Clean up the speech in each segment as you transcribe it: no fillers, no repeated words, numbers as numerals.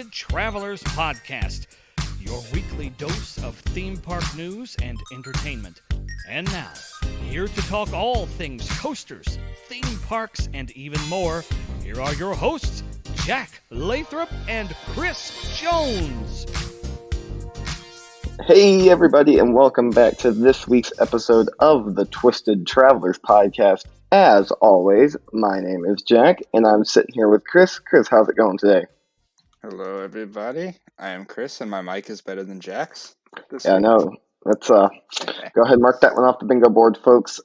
Twisted Travelers Podcast, your weekly dose of theme park news and entertainment. And now, here to talk all things coasters, theme parks, and even more, here are your hosts, Jack Lathrop and Chris Jones. Hey everybody, and welcome back to this week's episode of the Twisted Travelers Podcast. As always, my name is Jack, and I'm sitting here with Chris. Chris, how's it going today? Hello everybody, I am Chris, and my mic is better than Jack's. Yeah, I know. Let's go ahead and mark that one off the bingo board, folks.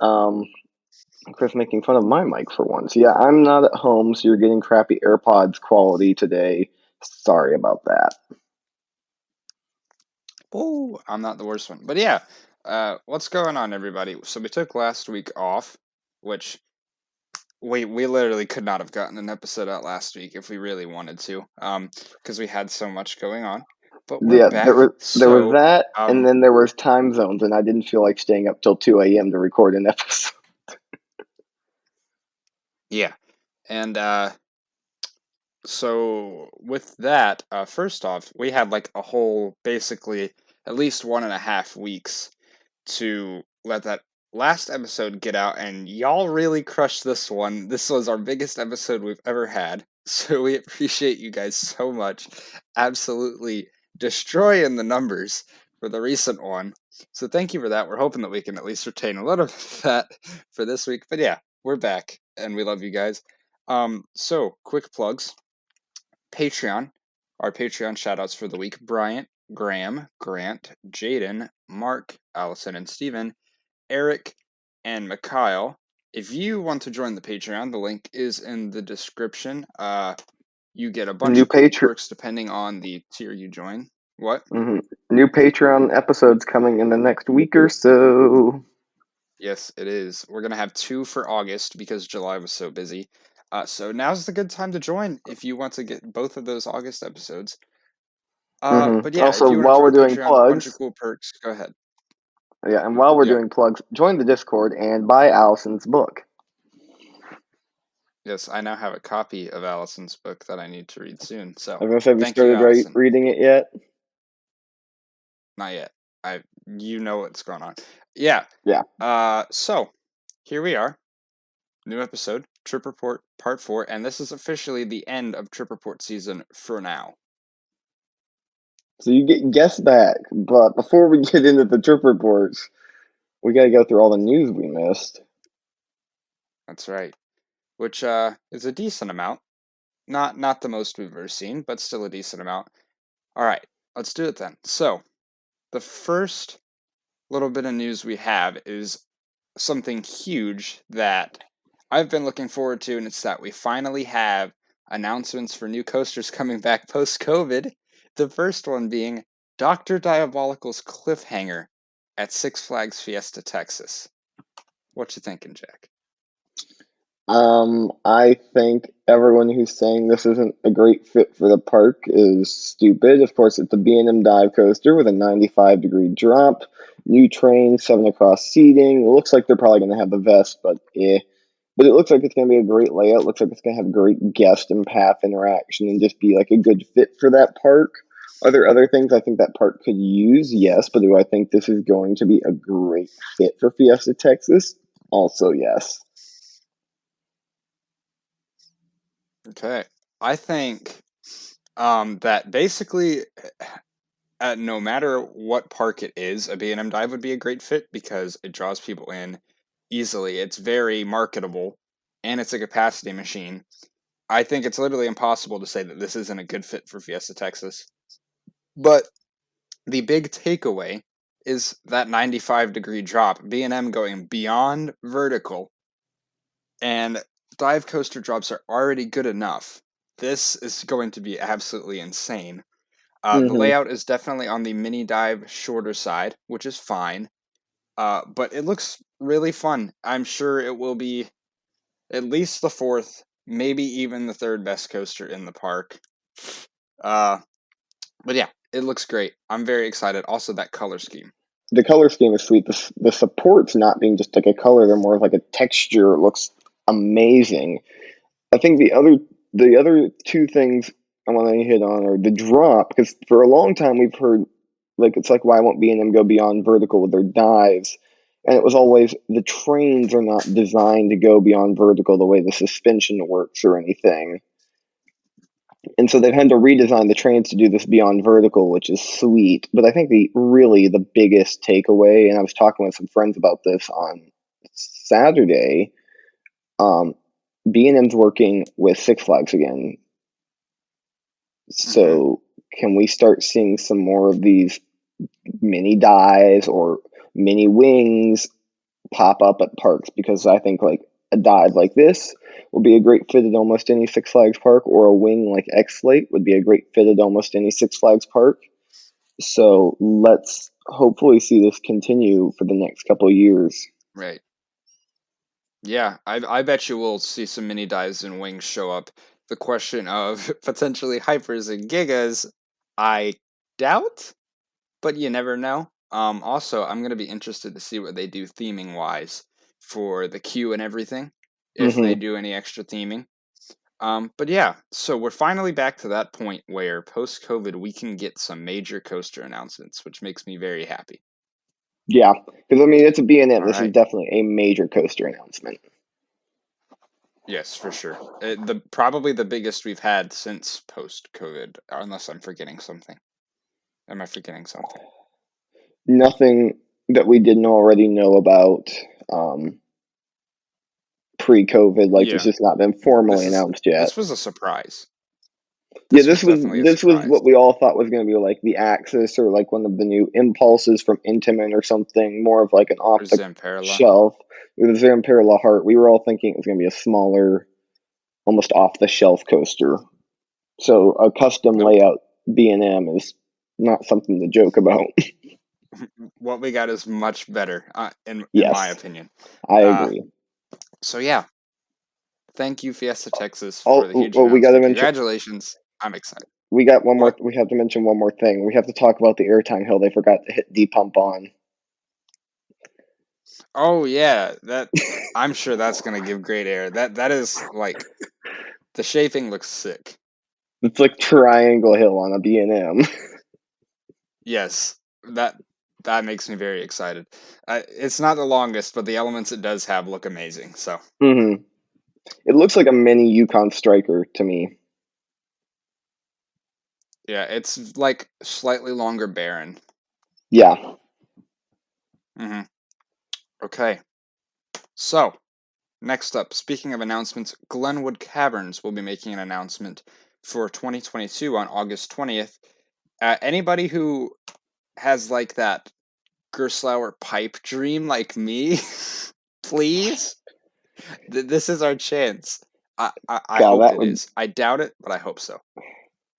Chris making fun of my mic for once. Yeah, I'm not at home, so you're getting crappy AirPods quality today. Sorry about that. Oh, I'm not the worst one. But yeah, what's going on, everybody? So we took last week off, which we literally could not have gotten an episode out last week if we really wanted to, because we had so much going on. But we're back. There was that, and then there was time zones, and I didn't feel like staying up till 2 a.m. to record an episode. Yeah, and so with that, first off, we had like a whole, basically, at least 1.5 weeks to let that last episode get out, and y'all really crushed this one. This was our biggest episode we've ever had, so we appreciate you guys so much. Absolutely destroying the numbers for the recent one. So thank you for that. We're hoping that we can at least retain a little bit of that for this week. But yeah, we're back, and we love you guys. So quick plugs. Patreon. Our Patreon shoutouts for the week: Bryant, Graham, Grant, Jaden, Mark, Allison, and Steven, Eric, and Mikhail. If you want to join the Patreon, the link is in the description. You get a bunch of cool perks depending on the tier you join. What? Mm-hmm. New Patreon episodes coming in the next week or so. Yes, it is. We're going to have 2 for August because July was so busy. So now's the good time to join if you want to get both of those August episodes. But yeah, also, if you while we're doing Patreon, plugs, a bunch of cool perks, go ahead. Yeah, and while we're doing plugs, join the Discord and buy Allison's book. Yes, I now have a copy of Allison's book that I need to read soon. So, have you started reading it yet? Not yet. You know what's going on. Yeah. So here we are, new episode, Trip Report Part 4, and this is officially the end of Trip Report season for now. So you get guests back, but before we get into the Trip Reports, we got to go through all the news we missed. That's right. Which is a decent amount. Not the most we've ever seen, but still a decent amount. All right, let's do it then. So, the first little bit of news we have is something huge that I've been looking forward to, and it's that we finally have announcements for new coasters coming back post-COVID. The first one being Dr. Diabolical's Cliffhanger at Six Flags Fiesta, Texas. What you thinking, Jack? I think everyone who's saying this isn't a great fit for the park is stupid. Of course, it's a B&M dive coaster with a 95-degree drop, new train, 7 across seating. It looks like they're probably going to have the vest, but But it looks like it's going to be a great layout. It looks like it's going to have great guest and path interaction and just be like a good fit for that park. Are there other things I think that park could use? Yes, but do I think this is going to be a great fit for Fiesta Texas? Also, yes. Okay. I think that basically, no matter what park it is, a B&M dive would be a great fit because it draws people in easily. It's very marketable, and it's a capacity machine. I think it's literally impossible to say that this isn't a good fit for Fiesta Texas. But the big takeaway is that 95-degree drop, B&M going beyond vertical, and dive coaster drops are already good enough. This is going to be absolutely insane. The layout is definitely on the mini dive shorter side, which is fine. But it looks really fun. I'm sure it will be at least the 4th, maybe even the 3rd best coaster in the park. But yeah, it looks great. I'm very excited. Also, that color scheme. The color scheme is sweet. The supports not being just like a color, they're more of like a texture. It looks amazing. I think the other 2 things I want to hit on are the drop, because for a long time we've heard, like, it's like, why won't B&M go beyond vertical with their dives? And it was always the trains are not designed to go beyond vertical the way the suspension works or anything. And so they've had to redesign the trains to do this beyond vertical, which is sweet. But I think the biggest takeaway, and I was talking with some friends about this on Saturday, B&M's working with Six Flags again. So can we start seeing some more of these mini dives or mini wings pop up at parks? Because I think like a dive like this would be a great fit at almost any Six Flags park, or a wing like X-Slate would be a great fit at almost any Six Flags park. So let's hopefully see this continue for the next couple of years. Right. Yeah, I bet you we'll see some mini dives and wings show up. The question of potentially hypers and gigas, I doubt, but you never know. Also, I'm gonna be interested to see what they do theming wise for the queue and everything, if they Mm-hmm. do any extra theming. But yeah, so we're finally back to that point where post-COVID we can get some major coaster announcements, which makes me very happy. Yeah, because I mean it's a B&M. All This is right. definitely a major coaster announcement. Yes, for sure. The probably the biggest we've had since post-COVID, unless I'm forgetting something. Am I forgetting something? Nothing that we didn't already know about pre-COVID. Like, it's Yeah, just not been this formally is announced yet. this was a surprise. Yeah, This was definitely a this was surprise. what we all thought was going to be like the Axis, or like one of the new impulses from Intamin or something, more of like an Or off the Zamperla. shelf. With the Zamperla Heart, we were all thinking it was going to be a smaller, almost off the shelf coaster. So a custom Nope. layout B&M is not something to joke about. What we got is much better, in my Yes, opinion. I Uh, agree. so yeah, thank you, Fiesta Texas, for Oh, the huge we got to announcement. mention. Congratulations. I'm excited. We got one more. What? We have to mention one more thing. We have to talk about the airtime hill they forgot to hit D pump on. Oh yeah, that I'm sure that's gonna give great air. That is like the shaping looks sick. It's like Triangle Hill on a B&M. Yes, that makes me very excited. It's not the longest, but the elements it does have look amazing. So Mm-hmm. It looks like a mini Yukon Striker to me. yeah, it's like slightly longer Baron. Yeah. hmm Okay, so next up, speaking of announcements, Glenwood Caverns will be making an announcement for 2022 on August 20th. Anybody who has like that Gerstlauer pipe dream like me, please, this is our chance. I God, hope that it would. is. I doubt it, but I hope so.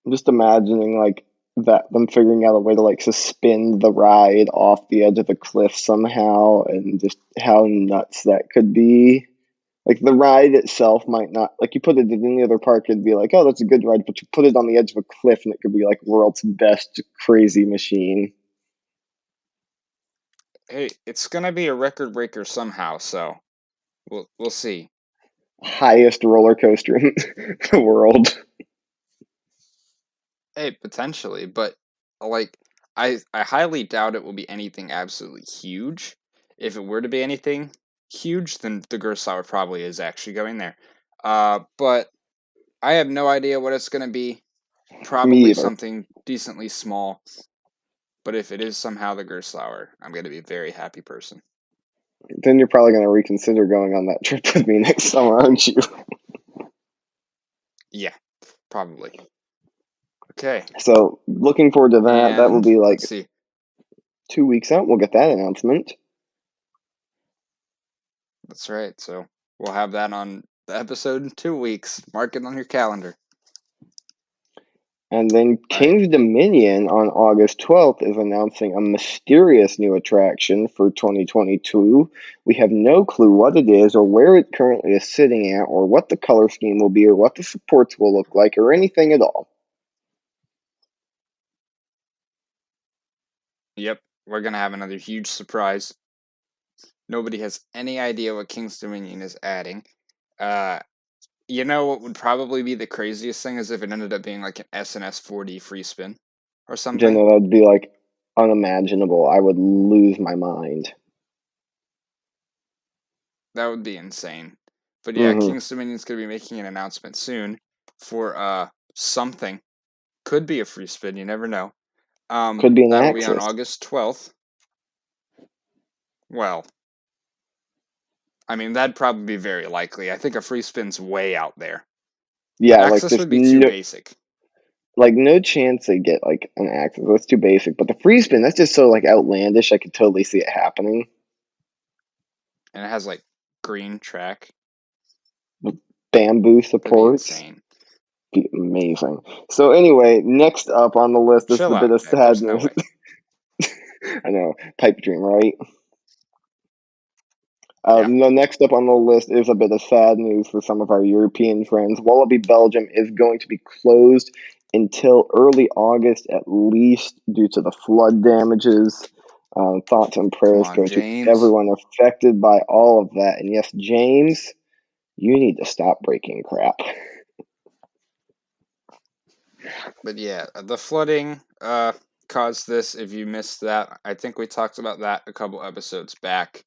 I'm just imagining like that them figuring out a way to like suspend the ride off the edge of the cliff somehow, and just how nuts that could be. Like the ride itself might not, like, you put it in any other park, it'd be like, oh, that's a good ride, but you put it on the edge of a cliff and it could be like world's best crazy machine. Hey, it's gonna be a record breaker somehow, so we'll see. Highest roller coaster in the world. Hey, potentially, but like I highly doubt it will be anything absolutely huge. If it were to be anything huge, then the Gerstlauer probably is actually going there. But I have no idea what it's gonna be. Me Probably either. something decently small. But if it is somehow the Gerstlauer, I'm gonna be a very happy person. Then you're probably going to reconsider going on that trip with me next summer, aren't you? Yeah, probably. Okay, So looking forward to that. That will and be like let's see. 2 weeks out. We'll get that announcement. That's right. So we'll have that on the episode in 2 weeks. Mark it on your calendar. And then All right. King's Dominion on August 12th is announcing a mysterious new attraction for 2022. We have no clue what it is, or where it currently is sitting at, or what the color scheme will be, or what the supports will look like, or anything at all. Yep, we're gonna have another huge surprise. Nobody has any idea what King's Dominion is adding. Uh, You know what would probably be the craziest thing is if it ended up being like an SNS 4D free spin or You something. know, that'd be like unimaginable. I would lose my mind. That would be insane. But yeah, Hmm. King's Dominion's going to be making an announcement soon for something. Could be a free spin, you never know. Could be an That'll be on Axis. August 12th. Well, I mean, that'd probably be very likely. I think a free spin's way out there. Yeah, like Access there's would be too basic. no chance they get like an Axis. That's too basic. But the free spin, that's just so like outlandish. I could totally see it happening. And it has like green track. Bamboo That'd be supports. insane. Be amazing. So anyway, next up on the list, this is Chill a bit out, of Nick. There's no sadness. way. I know, pipe dream, right? Yeah. The next up on the list is a bit of sad news for some of our European friends. Wallaby Belgium is going to be closed until early August at least due to the flood damages. Thoughts and Come prayers on, go to James. everyone affected by all of that. And yes, James, you need to stop breaking crap. But yeah, the flooding caused this. If you missed that, I think we talked about that a couple episodes back.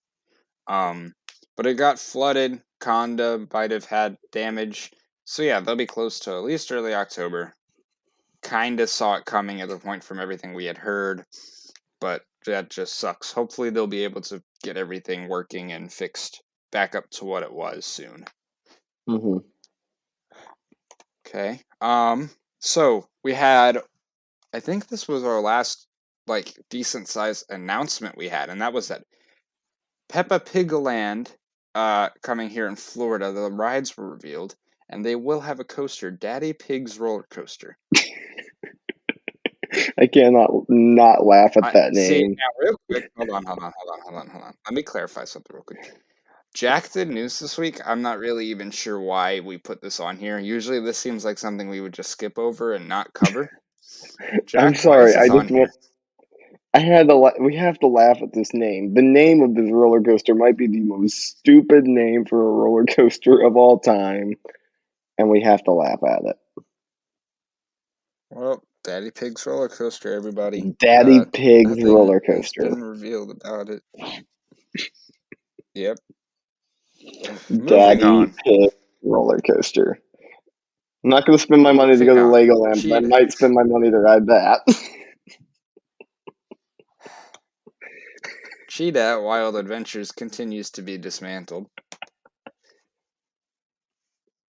But it got flooded. Conda might have had damage. So yeah, they'll be close to at least early October. Kinda saw it coming at the point from everything we had heard, but that just sucks. Hopefully they'll be able to get everything working and fixed back up to what it was soon. Mm-hmm. Okay. So we had, I think this was our last like decent sized announcement we had, and that was that Peppa Pig Land coming here in Florida. The rides were revealed, and they will have a coaster, Daddy Pig's roller coaster. I cannot not laugh at I that see name. now real quick. Hold on. Let me clarify something real quick. Jack did news this week. I'm not really even sure why we put this on here. Usually this seems like something we would just skip over and not cover. I'm Jack, why is sorry. this on here? We have to laugh at this name. The name of this roller coaster might be the most stupid name for a roller coaster of all time, and we have to laugh at it. Well, Daddy Pig's roller coaster, everybody. Daddy Pig's Nothing roller has coaster. been revealed about it. Yep. Moving Daddy on. Pig roller coaster. I'm not going to spend my money to go Moving to on. Legoland, but I Cheetah. might spend my money to ride that. Cheetah at Wild Adventures continues to be dismantled.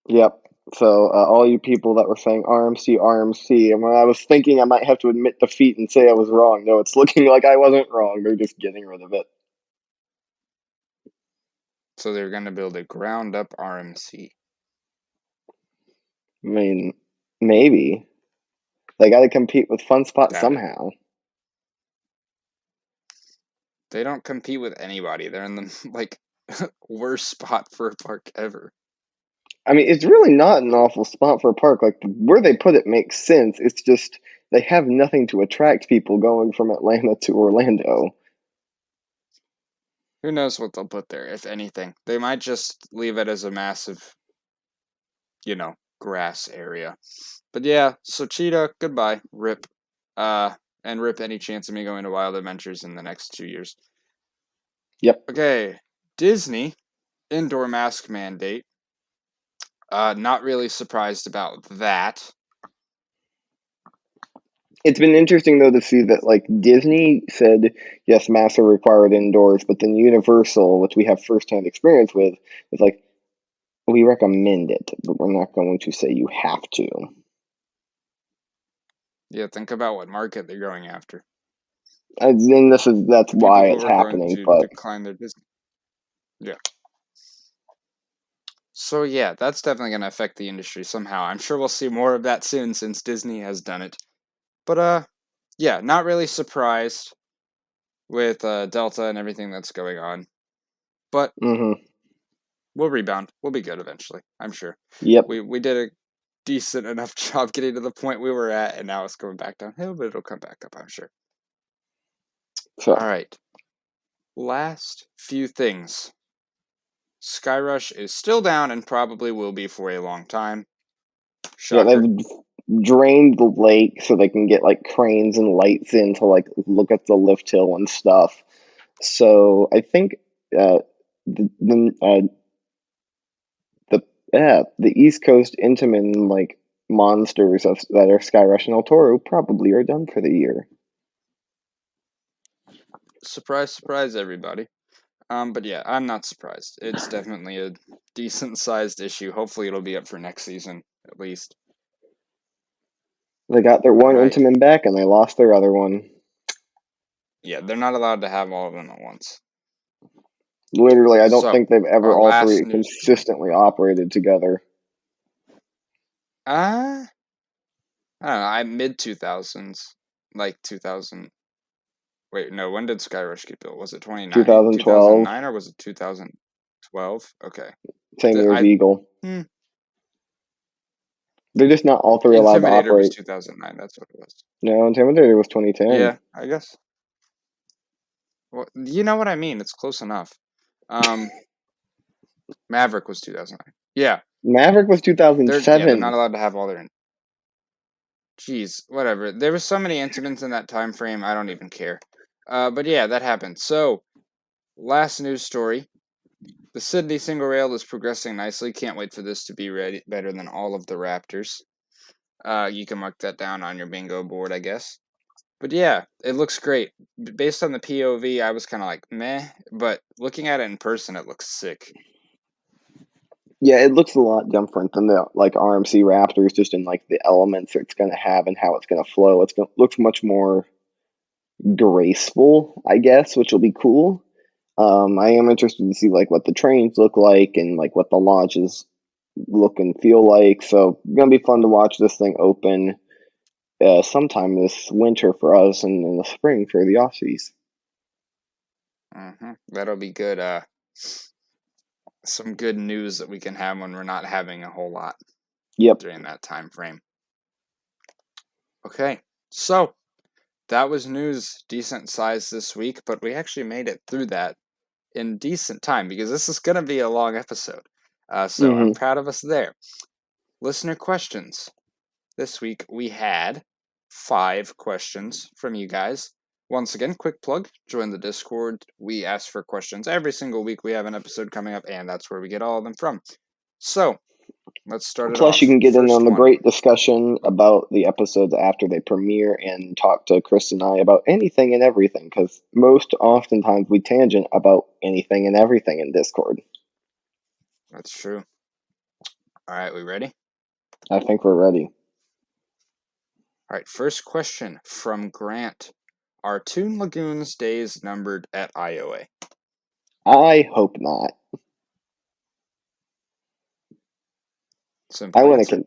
Yep. So all you people that were saying RMC, RMC, and when I was thinking I might have to admit defeat and say I was wrong, no, it's looking like I wasn't wrong. They're just getting rid of it. So they're going to build a ground up RMC. I mean, maybe. They got to compete with Fun Spot Doubt it. somehow. They don't compete with anybody. They're in the like worst spot for a park ever. I mean, it's really not an awful spot for a park. Like, where they put it makes sense. It's just they have nothing to attract people going from Atlanta to Orlando. Who knows what they'll put there, if anything. They might just leave it as a massive, grass area. But yeah, so Cheetah, goodbye. Rip. And rip any chance of me going to Wild Adventures in the next 2 years. Yep. Okay. Disney, indoor mask mandate. Not really surprised about that. It's been interesting though to see that like Disney said yes, masks are required indoors, but then Universal, which we have firsthand experience with, is like we recommend it, but we're not going to say you have to. Yeah, think about what market they're going after. And that's The people why who it's are going happening. to But decline their Disney. Yeah. So yeah, that's definitely going to affect the industry somehow. I'm sure we'll see more of that soon since Disney has done it. But yeah, not really surprised with Delta and everything that's going on. But we'll rebound. We'll be good eventually, I'm sure. yep. We did a decent enough job getting to the point we were at, and now it's going back downhill, but it'll come back up, I'm sure. So All right. Last few things. Skyrush is still down and probably will be for a long time. Yeah, Shocker. they've drained the lake so they can get like cranes and lights in to like look at the lift hill and stuff. So I think the East Coast Intamin like monsters that are Skyrush and El Toro probably are done for the year. Surprise, surprise, everybody. But yeah, I'm not surprised. It's definitely a decent-sized issue. Hopefully, it'll be up for next season at least. They got their one Right. Intamin back and they lost their other one. Yeah, they're not allowed to have all of them at once. Literally, I don't So, think they've ever our all last three news. consistently operated together. I don't know. I'm mid-2000s, like 2000. Wait, no. When did Skyrush get built? Was it 2012, 2009 or was it 2012? Okay. same year as Eagle. Hmm. They're just not all three allowed to Intimidator was operate. 2009. That's what it was. No, Intimidator was 2010. Yeah, I guess. Well, you know what I mean. It's close enough. Maverick was 2009. Yeah. Maverick was 2007. They're not allowed to have all their. Jeez, whatever. There were so many incidents in that time frame. I don't even care. But yeah, that happened. So, last news story. The Sydney single rail is progressing nicely. Can't wait for this to be ready better than all of the Raptors. You can mark that down on your bingo board, I guess. But yeah, it looks great. Based on the POV, I was kind of like, meh. But looking at it in person, it looks sick. Yeah, it looks a lot different than the like RMC Raptors, just in like the elements it's going to have and how it's going to flow. It's going to look much more graceful, I guess, which will be cool. I am interested to see like what the trains look like and like what the launches look and feel like. So gonna be fun to watch this thing open sometime this winter for us and in the spring for the Aussies. That'll be good. Some good news that we can have when we're not having a whole lot. Yep. During that time frame. Okay, so that was news decent size this week, but we actually made it through that in decent time because this is going to be a long episode. So I'm proud of us there. Listener questions. This week we had 5 questions from you guys. Once again, quick plug, join the Discord. We ask for questions every single week. We have an episode coming up, and that's where we get all of them from. So, let's start it off. Plus, you can get in on the one. great discussion about the episodes after they premiere and talk to Chris and I about anything and everything, because most oftentimes we tangent about anything and everything in Discord. That's true. All right, we ready? I think we're ready. All right, first question from Grant. Are Toon Lagoon's days numbered at IOA? I hope not. Simple I want answer.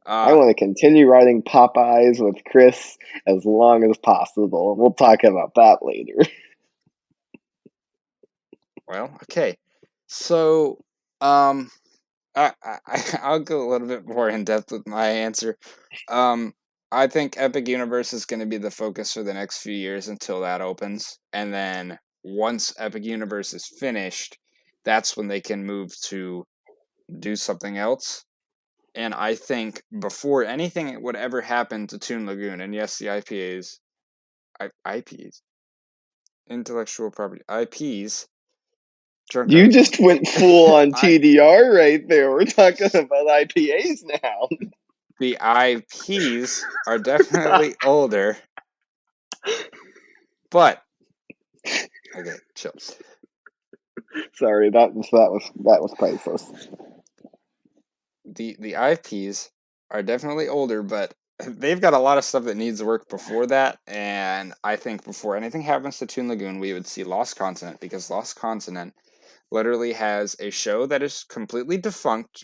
to continue writing Popeyes with Chris as long as possible. We'll talk about that later. Well, okay. So, I'll go a little bit more in depth with my answer. I think Epic Universe is going to be the focus for the next few years until that opens, and then once Epic Universe is finished, that's when they can move to do something else. And I think before anything would ever happen to Toon Lagoon, and yes, the IPs, intellectual property, IPs. You just went full on TDR right there. We're talking about IPAs now. The IPs are definitely older, but okay, chill. Sorry, that was priceless. The IPs are definitely older, but they've got a lot of stuff that needs work before that, and I think before anything happens to Toon Lagoon, we would see Lost Continent, because Lost Continent literally has a show that is completely defunct,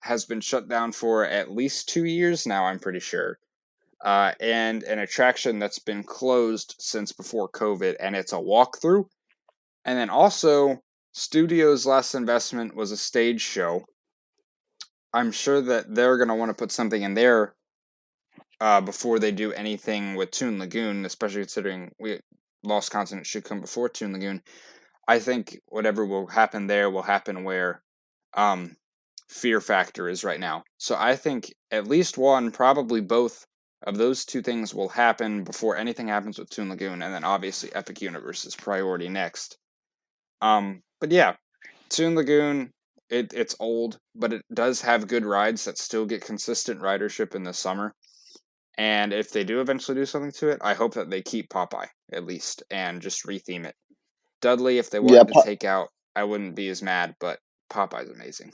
has been shut down for at least 2 years now, I'm pretty sure, and an attraction that's been closed since before COVID, and it's a walkthrough. And then also, Studio's last investment was a stage show. I'm sure that they're going to want to put something in there before they do anything with Toon Lagoon, especially considering Lost Continent should come before Toon Lagoon. I think whatever will happen there will happen where fear factor is right now. So I think at least one, probably both of those two things will happen before anything happens with Toon Lagoon, and then obviously Epic Universe is priority next. But yeah, Toon Lagoon, it's old, but it does have good rides that still get consistent ridership in the summer. And if they do eventually do something to it, I hope that they keep Popeye at least and just retheme it. Dudley, if they Yeah, wanted to take out, I wouldn't be as mad, but Popeye's amazing.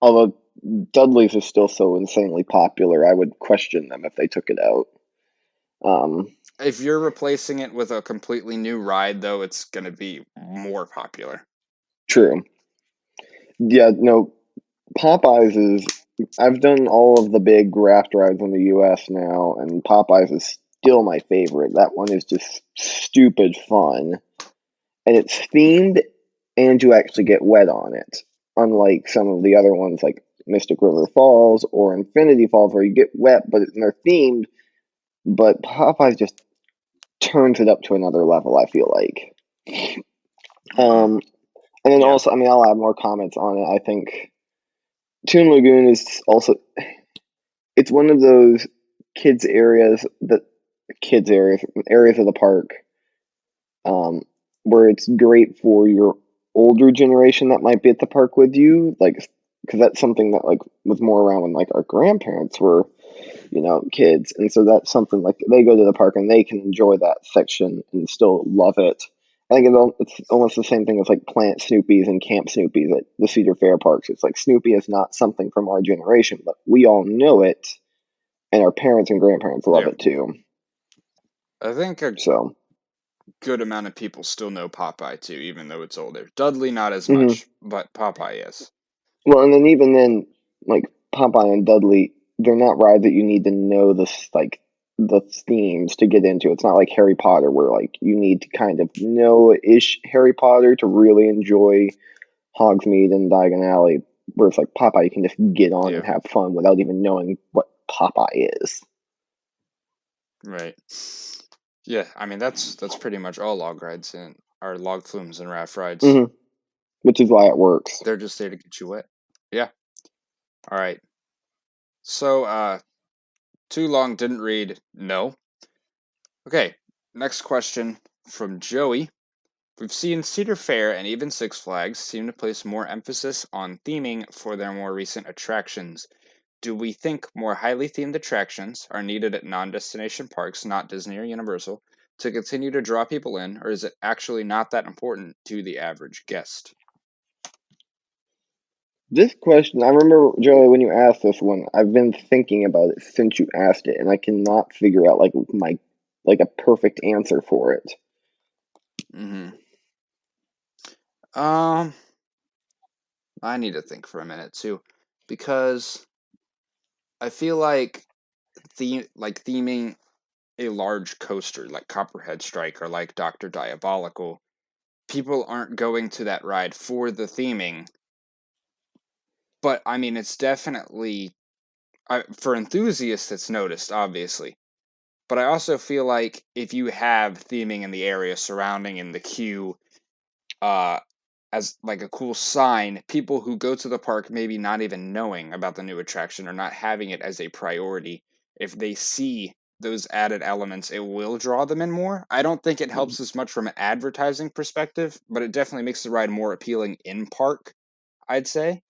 although Dudley's is still so insanely popular, I would question them if they took it out. If you're replacing it with a completely new ride, though, it's going to be more popular. True. Yeah, no, Popeyes is. I've done all of the big raft rides in the U.S. now, and Popeyes is still my favorite. That one is just stupid fun, and it's themed, and you actually get wet on it. Unlike some of the other ones like Mystic River Falls or Infinity Falls, where you get wet, but they're themed. But Popeyes just turns it up to another level, I feel like. And then Yeah. also, I mean, I'll add more comments on it. I think Toon Lagoon is also, it's one of those areas areas of the park, where it's great for your older generation that might be at the park with you, like, because that's something that like was more around when like our grandparents were, kids, and so that's something like they go to the park and they can enjoy that section and still love it. I think it's almost the same thing as like Plant Snoopies and Camp Snoopies at the Cedar Fair parks. It's like Snoopy is not something from our generation, but we all know it, and our parents and grandparents love it too. I think a So good amount of people still know Popeye too, even though it's older. Dudley not as mhm. much, but Popeye is. Well, and then even then, like Popeye and Dudley, they're not rides that you need to know the themes to get into. It's not like Harry Potter where like you need to kind of know ish Harry Potter to really enjoy Hogsmeade and Diagon Alley. Where it's like Popeye, you can just get on and Yeah. have fun without even knowing what Popeye is. Right. Yeah, I mean that's pretty much all log rides and our log flumes and raft rides. Mm-hmm. Which is why it works. They're just there to get you wet. Yeah. All right. So, too long didn't read. No. Okay. Next question from Joey. We've seen Cedar Fair and even Six Flags seem to place more emphasis on theming for their more recent attractions. Do we think more highly themed attractions are needed at non-destination parks, not Disney or Universal, to continue to draw people in, or is it actually not that important to the average guest? This question, I remember, Joey, when you asked this one, I've been thinking about it since you asked it, and I cannot figure out a perfect answer for it. Mm-hmm. I need to think for a minute too, because I feel like theming a large coaster like Copperhead Strike or like Doctor Diabolical, people aren't going to that ride for the theming. But I mean, it's definitely for enthusiasts, it's noticed, obviously. But I also feel like if you have theming in the area surrounding in the queue, uh, as like a cool sign, people who go to the park maybe not even knowing about the new attraction or not having it as a priority, if they see those added elements, it will draw them in more. I don't think it helps as much from an advertising perspective, but it definitely makes the ride more appealing in park, I'd say.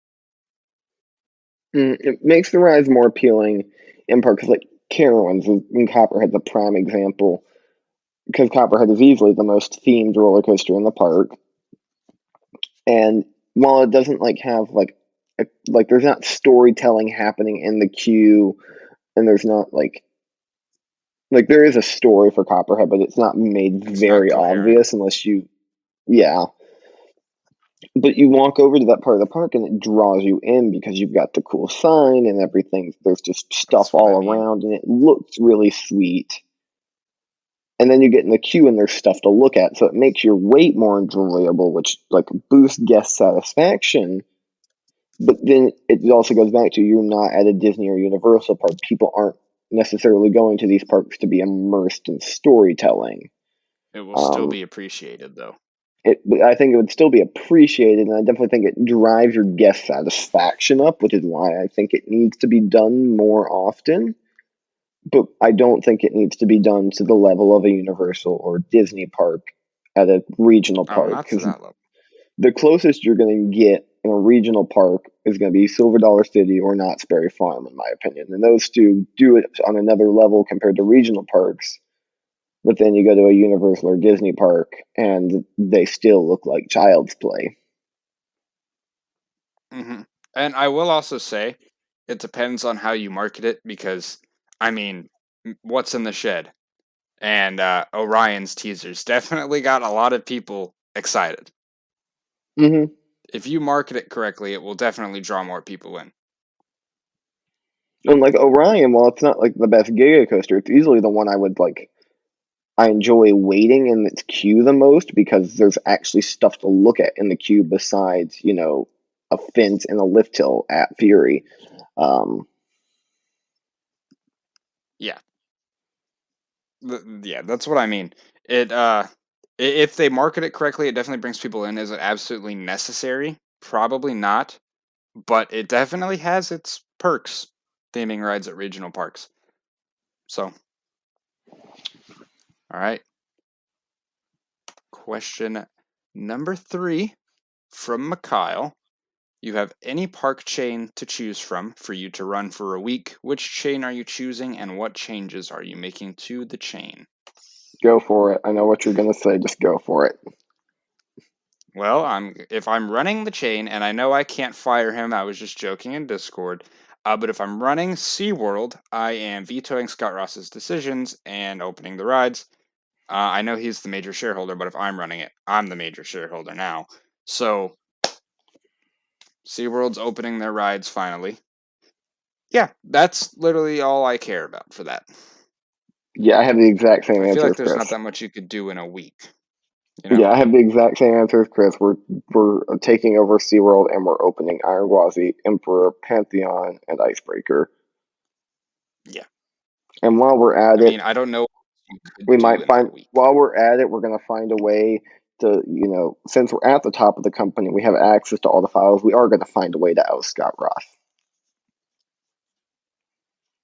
It makes the rides more appealing in part because, like, Carowinds and Copperhead's a prime example because Copperhead is easily the most themed roller coaster in the park, and while it doesn't have there's not storytelling happening in the queue, and there's not there is a story for Copperhead, but it's not made It's not very coherent. obvious unless yeah. But you walk over to that part of the park and it draws you in because you've got the cool sign and everything. There's just stuff That's what I all mean. around and it looks really sweet. And then you get in the queue and there's stuff to look at, so it makes your wait more enjoyable, which boosts guest satisfaction. But then it also goes back to you're not at a Disney or Universal park. People aren't necessarily going to these parks to be immersed in storytelling. It will still be appreciated, though. I think it would still be appreciated, and I definitely think it drives your guest satisfaction up, which is why I think it needs to be done more often. But I don't think it needs to be done to the level of a Universal or Disney park at a regional Oh, park, not to because that level. the closest you're going to get in a regional park is going to be Silver Dollar City or Knott's Berry Farm, in my opinion. And those two do it on another level compared to regional parks. But then you go to a Universal or Disney park, and they still look like child's play. And I will also say, it depends on how you market it because, I mean, what's in the shed? And Orion's teasers definitely got a lot of people excited. Mm-hmm. If you market it correctly, it will definitely draw more people in. And like Orion, while it's not like the best Giga coaster, it's easily the one I would like. I enjoy waiting in its queue the most because there's actually stuff to look at in the queue besides, a fence and a lift hill at Fury. Um, Yeah, yeah, that's what I mean. It if they market it correctly, it definitely brings people in. Is it absolutely necessary? Probably not, but it definitely has its perks. Theming rides at regional parks. So, all right. Question number 3 from Mikhail. You have any park chain to choose from for you to run for a week. Which chain are you choosing, and what changes are you making to the chain? Go for it. I know what you're gonna say. Just go for it. Well, if I'm running the chain, and I know I can't fire him, I was just joking in Discord. But if I'm running SeaWorld, I am vetoing Scott Ross's decisions and opening the rides. I know he's the major shareholder, but if I'm running it, I'm the major shareholder now. So SeaWorld's opening their rides finally. Yeah, that's literally all I care about for that. Yeah, I have the exact same I feel answer like as there's not Chris. that much you could do in a week, Yeah, I have the exact same answer as Chris. We're taking over SeaWorld and we're opening Iron Gwazi, Emperor, Pantheon, and Icebreaker. Yeah. And while we're I at it, mean, I don't know what you could we do might in a find week. while we're at it, we're gonna find a way to, since we're at the top of the company, we have access to all the files. We are gonna find a way to oust Scott Ross.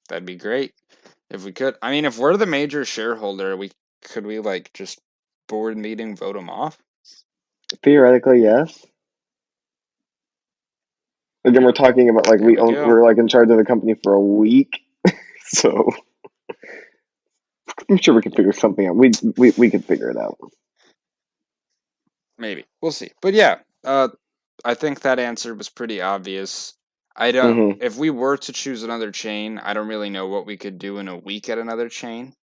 That'd be great if we could. I mean, if we're the major shareholder, could we like just board meeting vote him off? Theoretically, yes. Again, we're talking about like There we go. we're like in charge of the company for a week, so I'm sure we can figure something out. We can figure it out. Maybe we'll see. But yeah, I think that answer was pretty obvious. I don't. Mm-hmm. If we were to choose another chain, I don't really know what we could do in a week at another chain.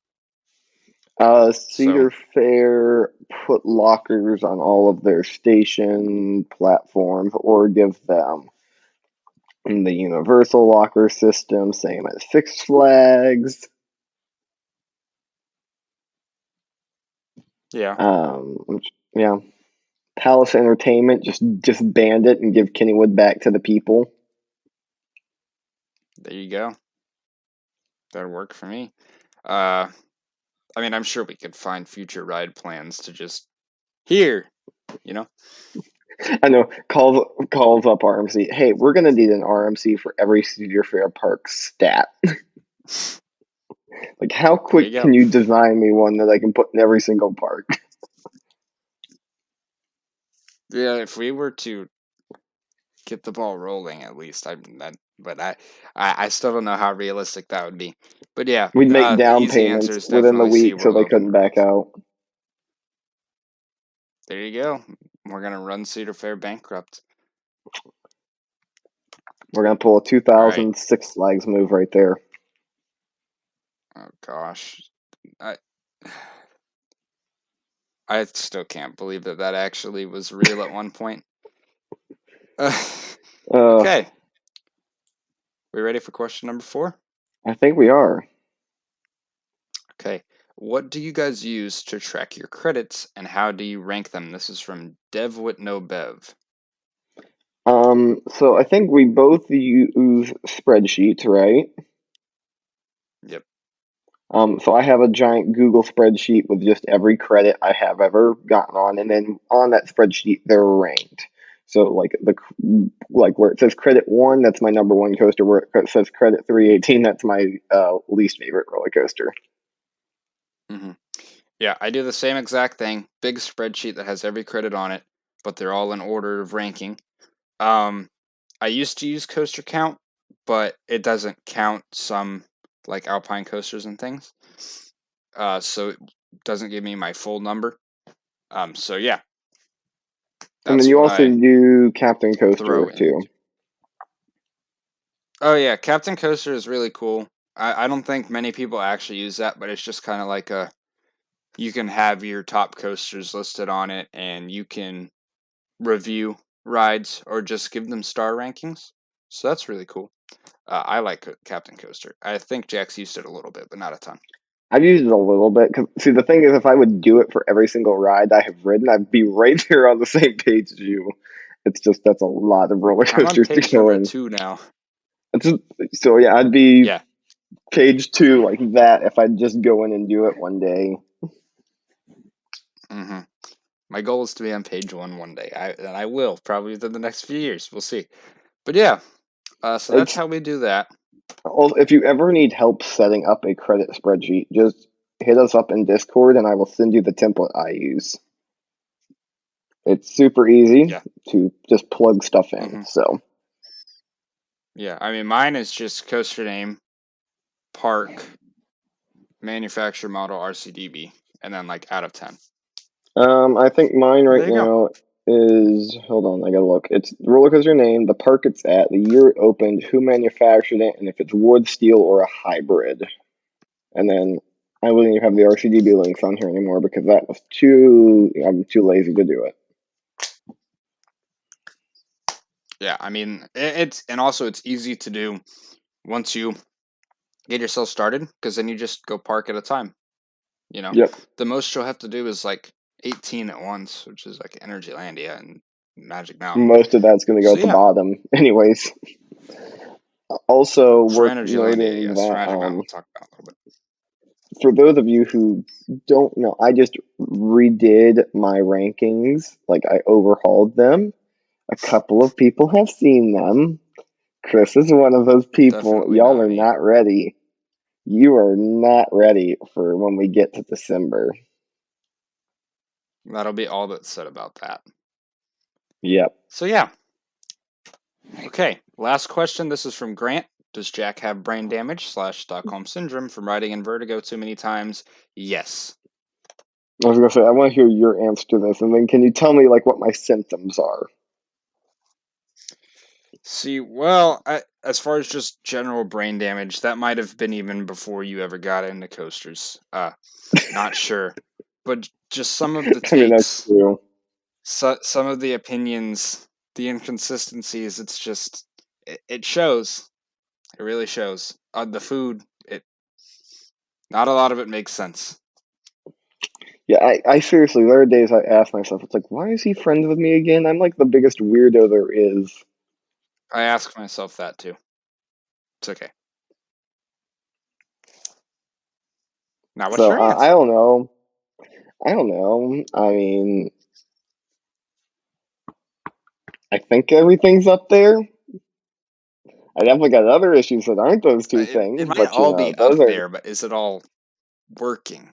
So Cedar Fair put lockers on all of their station platforms, or give them the universal locker system, same as Six Flags. yeah, Yeah, Palace Entertainment just banned it and give Kennywood back to the people. there you go. That'd work for me. Uh, I mean, I'm sure we could find future ride plans to just here, you know. I know. Calls up RMC. Hey, we're gonna need an RMC for every Cedar Fair park stat. Like, how There you quick go. can you design me one that I can put in every single park? Yeah, if we were to get the ball rolling, at least but I still don't know how realistic that would be. But yeah, We'd make the down easy answer payments is within the definitely week so SeaWorld they opening couldn't the back rides. out. There you go. We're gonna run Cedar Fair bankrupt. We're gonna pull a All right. 2006 Flags move right there. Oh gosh, I I still can't believe that actually was real at one point. Uh, Okay, we ready for question number 4? I think we are. Okay. What do you guys use to track your credits, and how do you rank them? This is from Dev with no Bev. So I think we both use spreadsheets, right? Yep. So I have a giant Google spreadsheet with just every credit I have ever gotten on, and then on that spreadsheet they're ranked. So like where it says credit 1, that's my number 1 coaster. Where it says credit 318, that's my least favorite roller coaster. Mm-hmm. Yeah, I do the same exact thing. Big spreadsheet that has every credit on it, but they're all in order of ranking. I used to use Coaster Count, but it doesn't count some like Alpine coasters and things. So it doesn't give me my full number. So yeah, And then that's you what also I do Captain throw Coaster in. too. Oh yeah, Captain Coaster is really cool. I don't think many people actually use that, but it's just kind of like you can have your top coasters listed on it, and you can review rides or just give them star rankings. So that's really cool. I like Captain Coaster. I think Jack's used it a little bit, but not a ton. I've used it a little bit. Cause, see, the thing is, if I would do it for every single ride I have ridden, I'd be right there on the same page as you. It's just that's a lot of roller I'm on coasters to page go number in. 2 now. So yeah, I'd be Yeah. page 2 like that if I'd just go in and do it one day. Mm-hmm. My goal is to be on page 1 one day. And I will probably within the next few years. We'll see. But yeah, so that's It's how we do that. also, if you ever need help setting up a credit spreadsheet, just hit us up in Discord and I will send you the template I use. It's super easy Yeah. to just plug stuff in. Mm-hmm. So Yeah, I mean, mine is just coaster name, park, manufacturer model, RCDB, and then like out of 10. I think mine right There you go. now is, hold on, I gotta look. It's roller coaster name, the park it's at, the year it opened, who manufactured it, and if it's wood, steel, or a hybrid. And then I wouldn't even have the RCDB links on here anymore because I'm too lazy to do it. Yeah, I mean, and also it's easy to do once you get yourself started, because then you just go park at a time. Yep. The most you'll have to do is like 18 at once, which is like Energylandia and Magic Mountain. Most of that's going to go So at the yeah, bottom, anyways. Also, for worth Energylandia, noting yes. For that Magic Mountain, we'll talk about a little bit. for those of you who don't know, I just redid my rankings. Like, I overhauled them. A couple of people have seen them. Chris is one of those people. Definitely Y'all not are me. not ready. You are not ready for when we get to December. That'll be all that's said about that. Yep. So yeah. Okay, last question. This is from Grant. Does Jack have brain damage / Stockholm syndrome from riding in Vertigo too many times? Yes. I was gonna say I want to hear your answer to this, and then can you tell me like what my symptoms are? See, well, as far as just general brain damage, that might have been even before you ever got into coasters. Not sure, but just some of the I mean, that's takes, true. some of the opinions, the inconsistencies. It's just it shows. It really shows. The food, not a lot of it makes sense. Yeah, I seriously, there are days I ask myself, it's like, why is he friends with me again? I'm like the biggest weirdo there is. I ask myself that too. It's okay. Now, what's So your I answer? don't know. I don't know. I mean, I think everything's up there. I definitely got other issues that aren't those two It things, might but you all know, be up those are, there, but is it all working?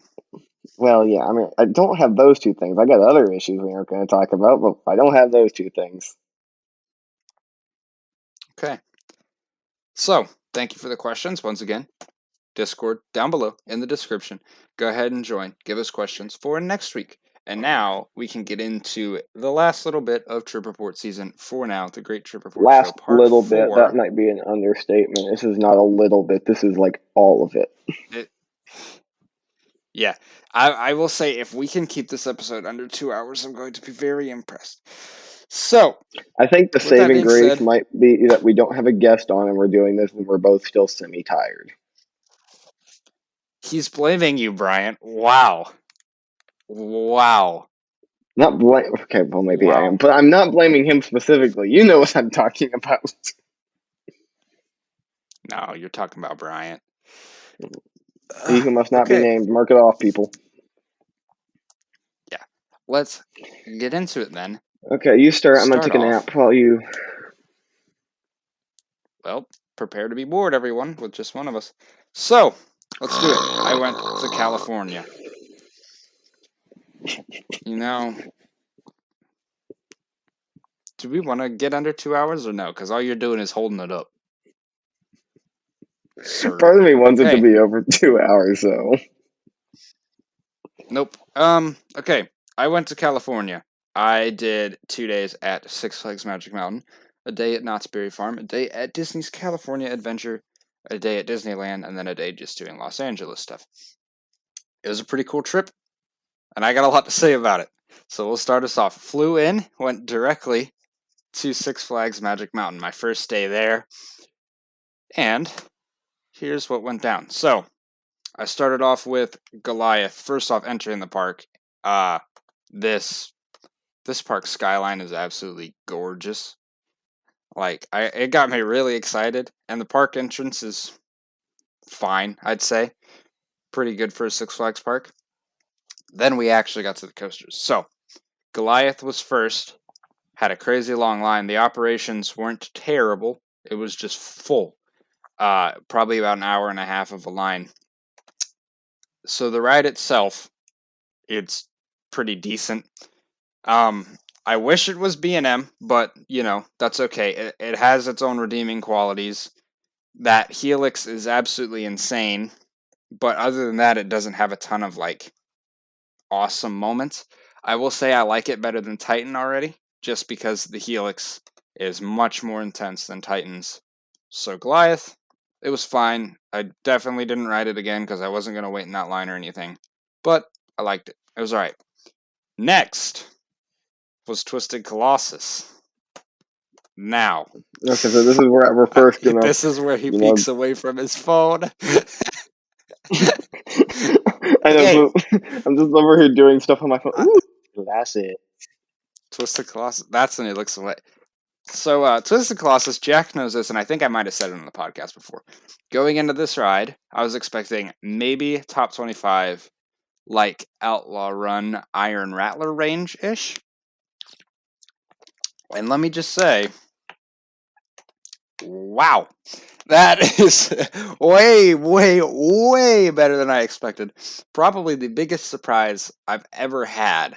well, yeah, I mean, I don't have those two things. I got other issues we aren't going to talk about, but I don't have those two things. Okay. So, thank you for the questions once again. Discord down below in the description. Go ahead and join. Give us questions for next week. And now we can get into the last little bit of Trip Report season 4 now, the Great Trip Report Show Last Part little bit, that 4. might be an understatement. This is not a little bit. This is like all of it. Yeah, I will say if we can keep this episode under 2 hours, I'm going to be very impressed. So, I think the with that saving being grace said, might be that we don't have a guest on and we're doing this when we're both still semi-tired. he's blaming you, Bryant. Wow. Wow. Not blame. Okay, well maybe I am, Wow. but I'm not blaming him specifically. You know what I'm talking about. No, you're talking about Bryant. He who must not be Okay. named. Mark it off, people. Yeah. Let's get into it then. Okay, you start. I'm gonna Start take a off. nap while you. Well, prepare to be bored, everyone, with just one of us. So, let's do it. I went to California. You know, do we want to get under 2 hours or no? Because all you're doing is holding it up, sir. Part of me wants it to Okay. be over 2 hours, though. Nope. Okay. I went to California. I did 2 days at Six Flags Magic Mountain, a day at Knott's Berry Farm, a day at Disney's California Adventure, a day at Disneyland, and then a day just doing Los Angeles stuff. It was a pretty cool trip, and I got a lot to say about it. So we'll start us off. Flew in, went directly to Six Flags Magic Mountain, my first day there. And here's what went down. So, I started off with Goliath. First off, entering the park. This park skyline is absolutely gorgeous. Like, it got me really excited, and the park entrance is fine, I'd say. Pretty good for a Six Flags park. Then we actually got to the coasters. So, Goliath was first, had a crazy long line. The operations weren't terrible, it was just full. Probably about an hour and a half of a line. So, the ride itself, it's pretty decent. I wish it was B&M, but, that's okay. It has its own redeeming qualities. That Helix is absolutely insane, but other than that, it doesn't have a ton of, awesome moments. I will say I like it better than Titan already, just because the Helix is much more intense than Titan's. So Goliath, it was fine. I definitely didn't ride it again because I wasn't going to wait in that line or anything, but I liked it. It was alright. Next was Twisted Colossus. Now, Okay, so this is where we're first gonna. this is where he peeks away from his phone. I know, Okay. but I'm just over here doing stuff on my phone. Ooh, that's it. Twisted Colossus. That's when he looks away. So, Twisted Colossus, Jack knows this, and I think I might have said it on the podcast before. Going into this ride, I was expecting maybe top 25, like Outlaw Run, Iron Rattler range-ish. And let me just say, wow. That is way, way, way better than I expected. Probably the biggest surprise I've ever had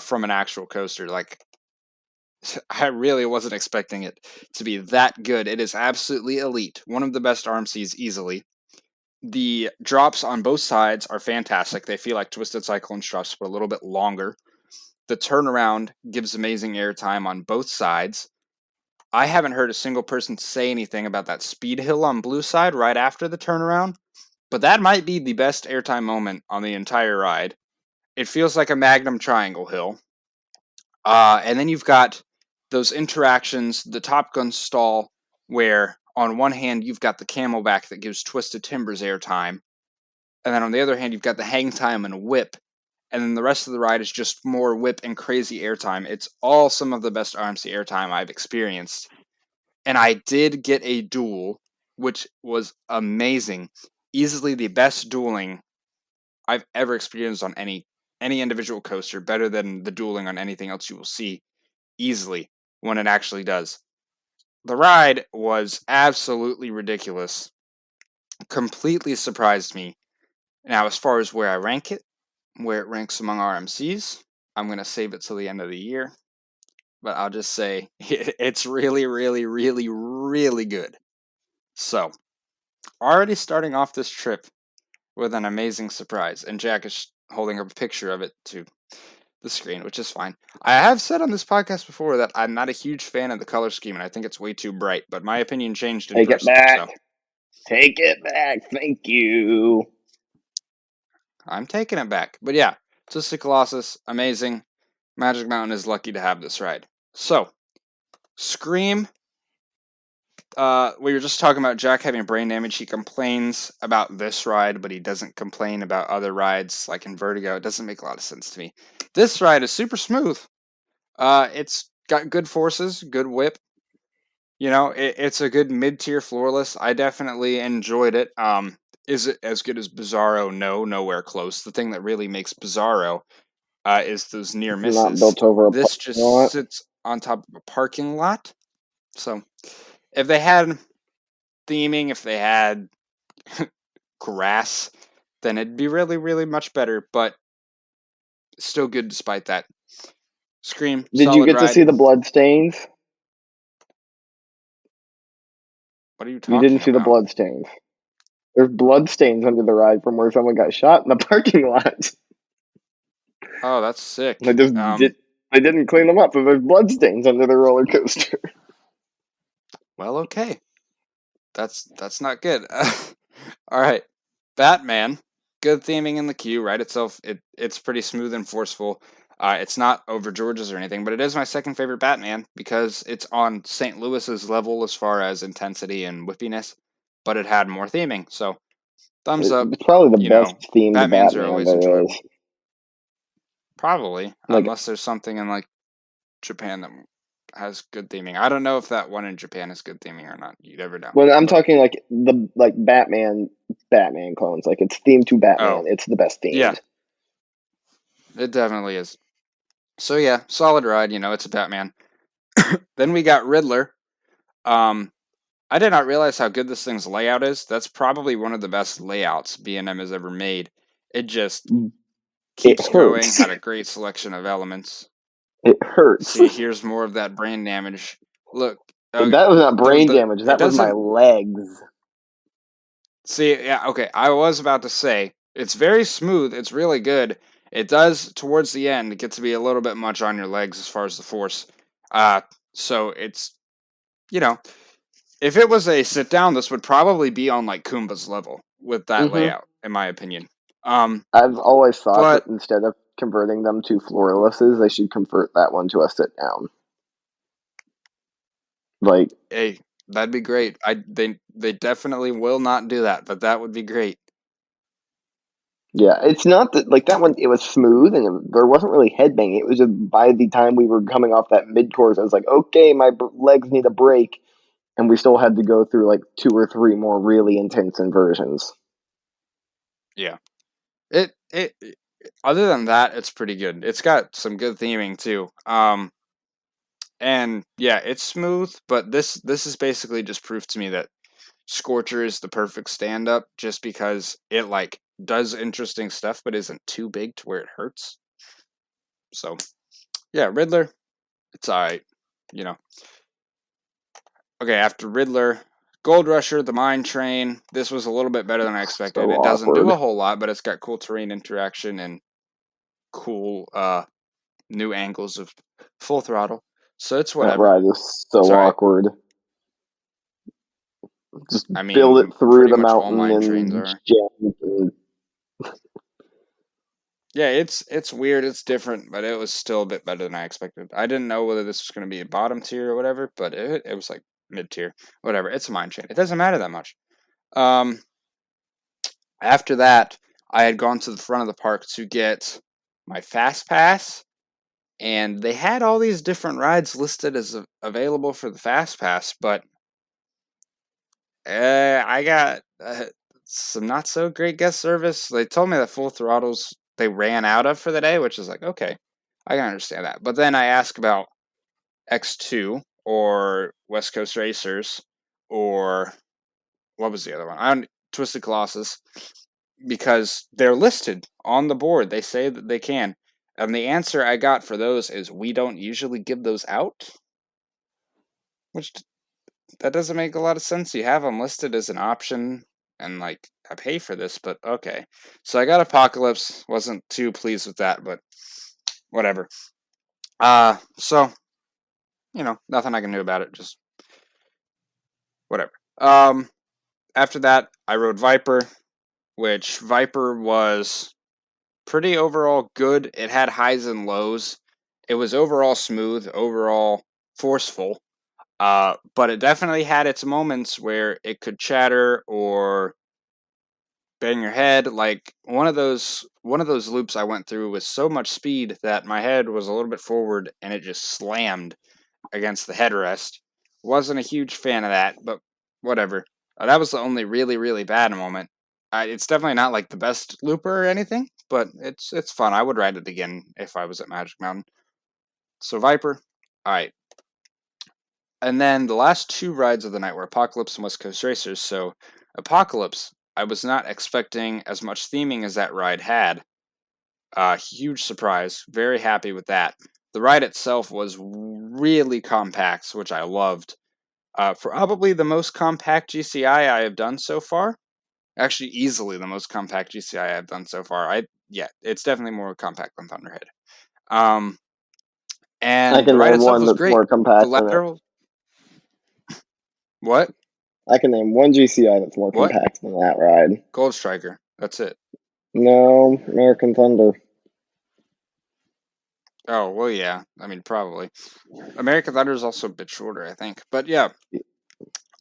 from an actual coaster. Like, I really wasn't expecting it to be that good. It is absolutely elite. One of the best RMCs easily. The drops on both sides are fantastic. They feel like Twisted Cyclone drops, but a little bit longer. The turnaround gives amazing airtime on both sides. I haven't heard a single person say anything about that speed hill on blue side right after the turnaround, but that might be the best airtime moment on the entire ride. It feels like a Magnum Triangle hill. And then you've got those interactions, the Top Gun stall, where on one hand you've got the Camelback that gives Twisted Timbers airtime, and then on the other hand you've got the hang time and whip, and then the rest of the ride is just more whip and crazy airtime. It's all some of the best RMC airtime I've experienced. And I did get a duel, which was amazing. Easily the best dueling I've ever experienced on any individual coaster, better than the dueling on anything else you will see easily when it actually does. The ride was absolutely ridiculous. Completely surprised me. Now, as far as where I rank it, where it ranks among RMCs, I'm going to save it till the end of the year. But I'll just say it's really, really, really, really good. So, already starting off this trip with an amazing surprise. And Jack is holding up a picture of it to the screen, which is fine. I have said on this podcast before that I'm not a huge fan of the color scheme, and I think it's way too bright, but my opinion changed in Take it person. back. So Take it back. Thank you. I'm taking it back. But yeah, Twisted Colossus, amazing. Magic Mountain is lucky to have this ride. So, Scream. We were just talking about Jack having brain damage. He complains about this ride, but he doesn't complain about other rides like in Vertigo. It doesn't make a lot of sense to me. This ride is super smooth. It's got good forces, good whip. It's a good mid-tier floorless. I definitely enjoyed it. Is it as good as Bizarro? No, nowhere close. The thing that really makes Bizarro is those near It's not misses. built over a This parking just lot. sits on top of a parking lot. So if they had theming, if they had grass, then it'd be really, really much better. But still good despite that. Scream, Did you solid get to see ride. the blood stains? What are you You didn't talking see the about? blood stains. There's blood stains under the ride from where someone got shot in the parking lot. Oh, that's They sick. just they didn't clean them up, so there's blood stains under the roller coaster. Well, okay. That's not good. All right, Batman. Good theming in the queue. Ride itself, it's pretty smooth and forceful. It's not over George's or anything, but it is my second favorite Batman because it's on St. Louis's level as far as intensity and whippiness, but it had more theming. So thumbs up. It's probably the You best know, themed Batman's are Batman always there enjoyable. is. Probably, Like, unless there's something in like Japan that has good theming. I don't know if that one in Japan is good theming or not. You never know. when I'm But talking like the Batman clones, like it's themed to Batman. oh, It's the best yeah, themed. it definitely is. So yeah, solid ride. You know, it's a Batman. Then we got Riddler. Um, I did not realize how good this thing's layout is. That's probably one of the best layouts B&M has ever made. It just It keeps going. hurts. Had a great selection of elements. It hurts. See, here's more of that brain damage. Look, That was not brain the damage. it That was my doesn't legs. see. Yeah, okay. I was about to say it's very smooth. It's really good. It does towards the end get to be a little bit much on your legs as far as the force. Uh, so it's you know if it was a sit down, this would probably be on like Kumba's level with that hmm layout, in my opinion. I've always thought that But instead of converting them to floorlesses, they should convert that one to a sit down. Like, hey, that'd be great. They definitely will not do that, but that would be great. yeah, it's not that like that one. It was smooth and there wasn't really headbanging. It was just by the time we were coming off that mid course, I was like, okay, my legs need a break, and we still had to go through like 2 or 3 more really intense inversions. Yeah. It other than that, it's pretty good. It's got some good theming too. And yeah, it's smooth, but this is basically just proof to me that Scorcher is the perfect stand up just because it like does interesting stuff but isn't too big to where it hurts. So, yeah, Riddler, it's alright, you know. Okay, after Riddler, Gold Rusher, the Mine Train. This was a little bit better than I expected. So It doesn't do awkward. a whole lot, but it's got cool terrain interaction and cool new angles of full throttle. So it's That whatever. ride is It's so alright. awkward. Just I build it mean, through pretty the much all mountain mine trains and are. jump. And Yeah, it's weird, it's different, but it was still a bit better than I expected. I didn't know whether this was going to be a bottom tier or whatever, but it was like mid tier, whatever. It's a mine train. It doesn't matter that much. Um, After that, I had gone to the front of the park to get my fast pass, and they had all these different rides listed as available for the fast pass, but I got some not so great guest service. They told me that full throttles they ran out of for the day, which is like, okay, I can understand that. But then I ask about X2 or West Coast Racers or what was the other one? Twisted Colossus because they're listed on the board. They say that they can. And the answer I got for those is we don't usually give those out, which that doesn't make a lot of sense. You have them listed as an option, and like I pay for this, but okay. So I got Apocalypse. Wasn't too pleased with that, but whatever. So nothing I can do about it. Just whatever. After that, I rode Viper, which Viper was pretty overall good. It had highs and lows. It was overall smooth, overall forceful. But it definitely had its moments where it could chatter or bang your head. Like one of those loops I went through with so much speed that my head was a little bit forward and it just slammed against the headrest. Wasn't a huge fan of that, but whatever. That was the only really, really bad moment. It's definitely not like the best looper or anything, but it's fun. I would ride it again if I was at Magic Mountain. So Viper, all right. And then the last two rides of the night were Apocalypse and West Coast Racers. So Apocalypse, I was not expecting as much theming as that ride had. Huge surprise. Very happy with that. The ride itself was really compact, which I loved. Probably the most compact GCI I have done so far. Actually, easily the most compact GCI I've done so far. Yeah, it's definitely more compact than Thunderhead. I And the can ride name itself one was that's great. more The compact than it. lateral. What? I can name one GCI that's more What? compact than that ride. Gold Striker. That's it. No, American Thunder. Oh, well, yeah. I mean, probably. American Thunder is also a bit shorter, I think. But yeah.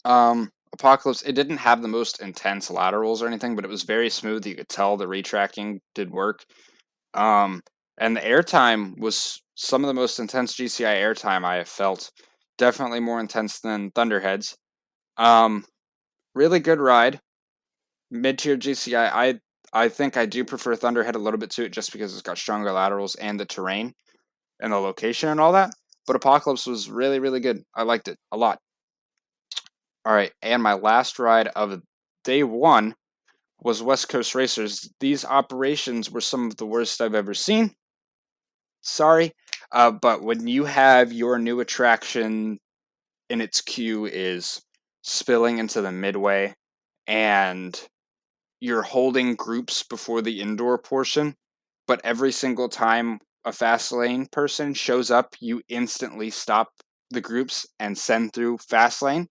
Apocalypse, it didn't have the most intense laterals or anything, but it was very smooth. You could tell the retracking did work. And the airtime was some of the most intense GCI airtime I have felt. Definitely more intense than Thunderheads. Really good ride. Mid-tier GCI. I think I do prefer Thunderhead a little bit to it just because it's got stronger laterals and the terrain and the location and all that. But Apocalypse was really, really good. I liked it a lot. All right, and my last ride of day one was West Coast Racers. These operations were some of the worst I've ever seen. Sorry, but when you have your new attraction in its queue is spilling into the midway and you're holding groups before the indoor portion, but every single time a fast lane person shows up, you instantly stop the groups and send through fast lane.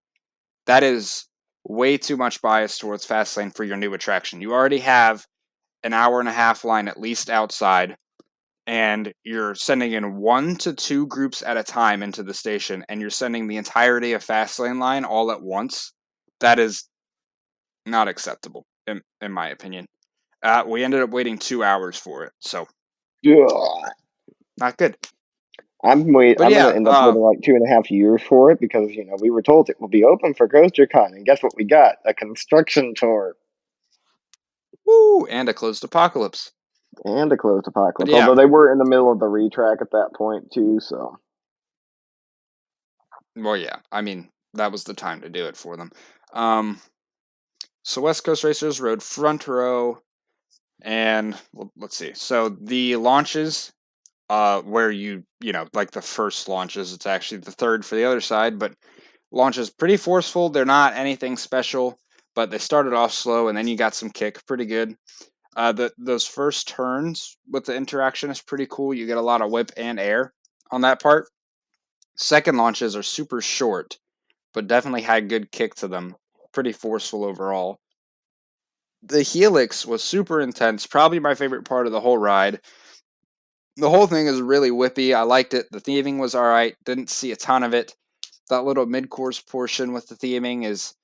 That is way too much bias towards fast lane for your new attraction. You already have an hour and a half line at least outside, and you're sending in 1 to 2 groups at a time into the station, and you're sending the entirety of fast lane line all at once. That is not acceptable, in my opinion. We ended up waiting 2 hours for it, so Ugh. not good. I'm But gonna yeah, end up waiting like 2.5 years for it because we were told it will be open for CoasterCon, and guess what we got? A construction tour woo, and a closed apocalypse. and a closed But apocalypse. yeah, Although they were in the middle of the retrack at that point too, so well, yeah. I mean, that was the time to do it for them. So West Coast Racers rode front row, and let's see. So the launches, where like the first launches, it's actually the third for the other side, but launches pretty forceful. They're not anything special, but they started off slow, and then you got some kick, pretty good. Those first turns with the interaction is pretty cool. You get a lot of whip and air on that part. Second launches are super short, but definitely had good kick to them. Pretty forceful overall. The helix was super intense, probably my favorite part of the whole ride. The whole thing is really whippy. I liked it. The theming was alright. Didn't see a ton of it. That little mid-course portion with the theming is,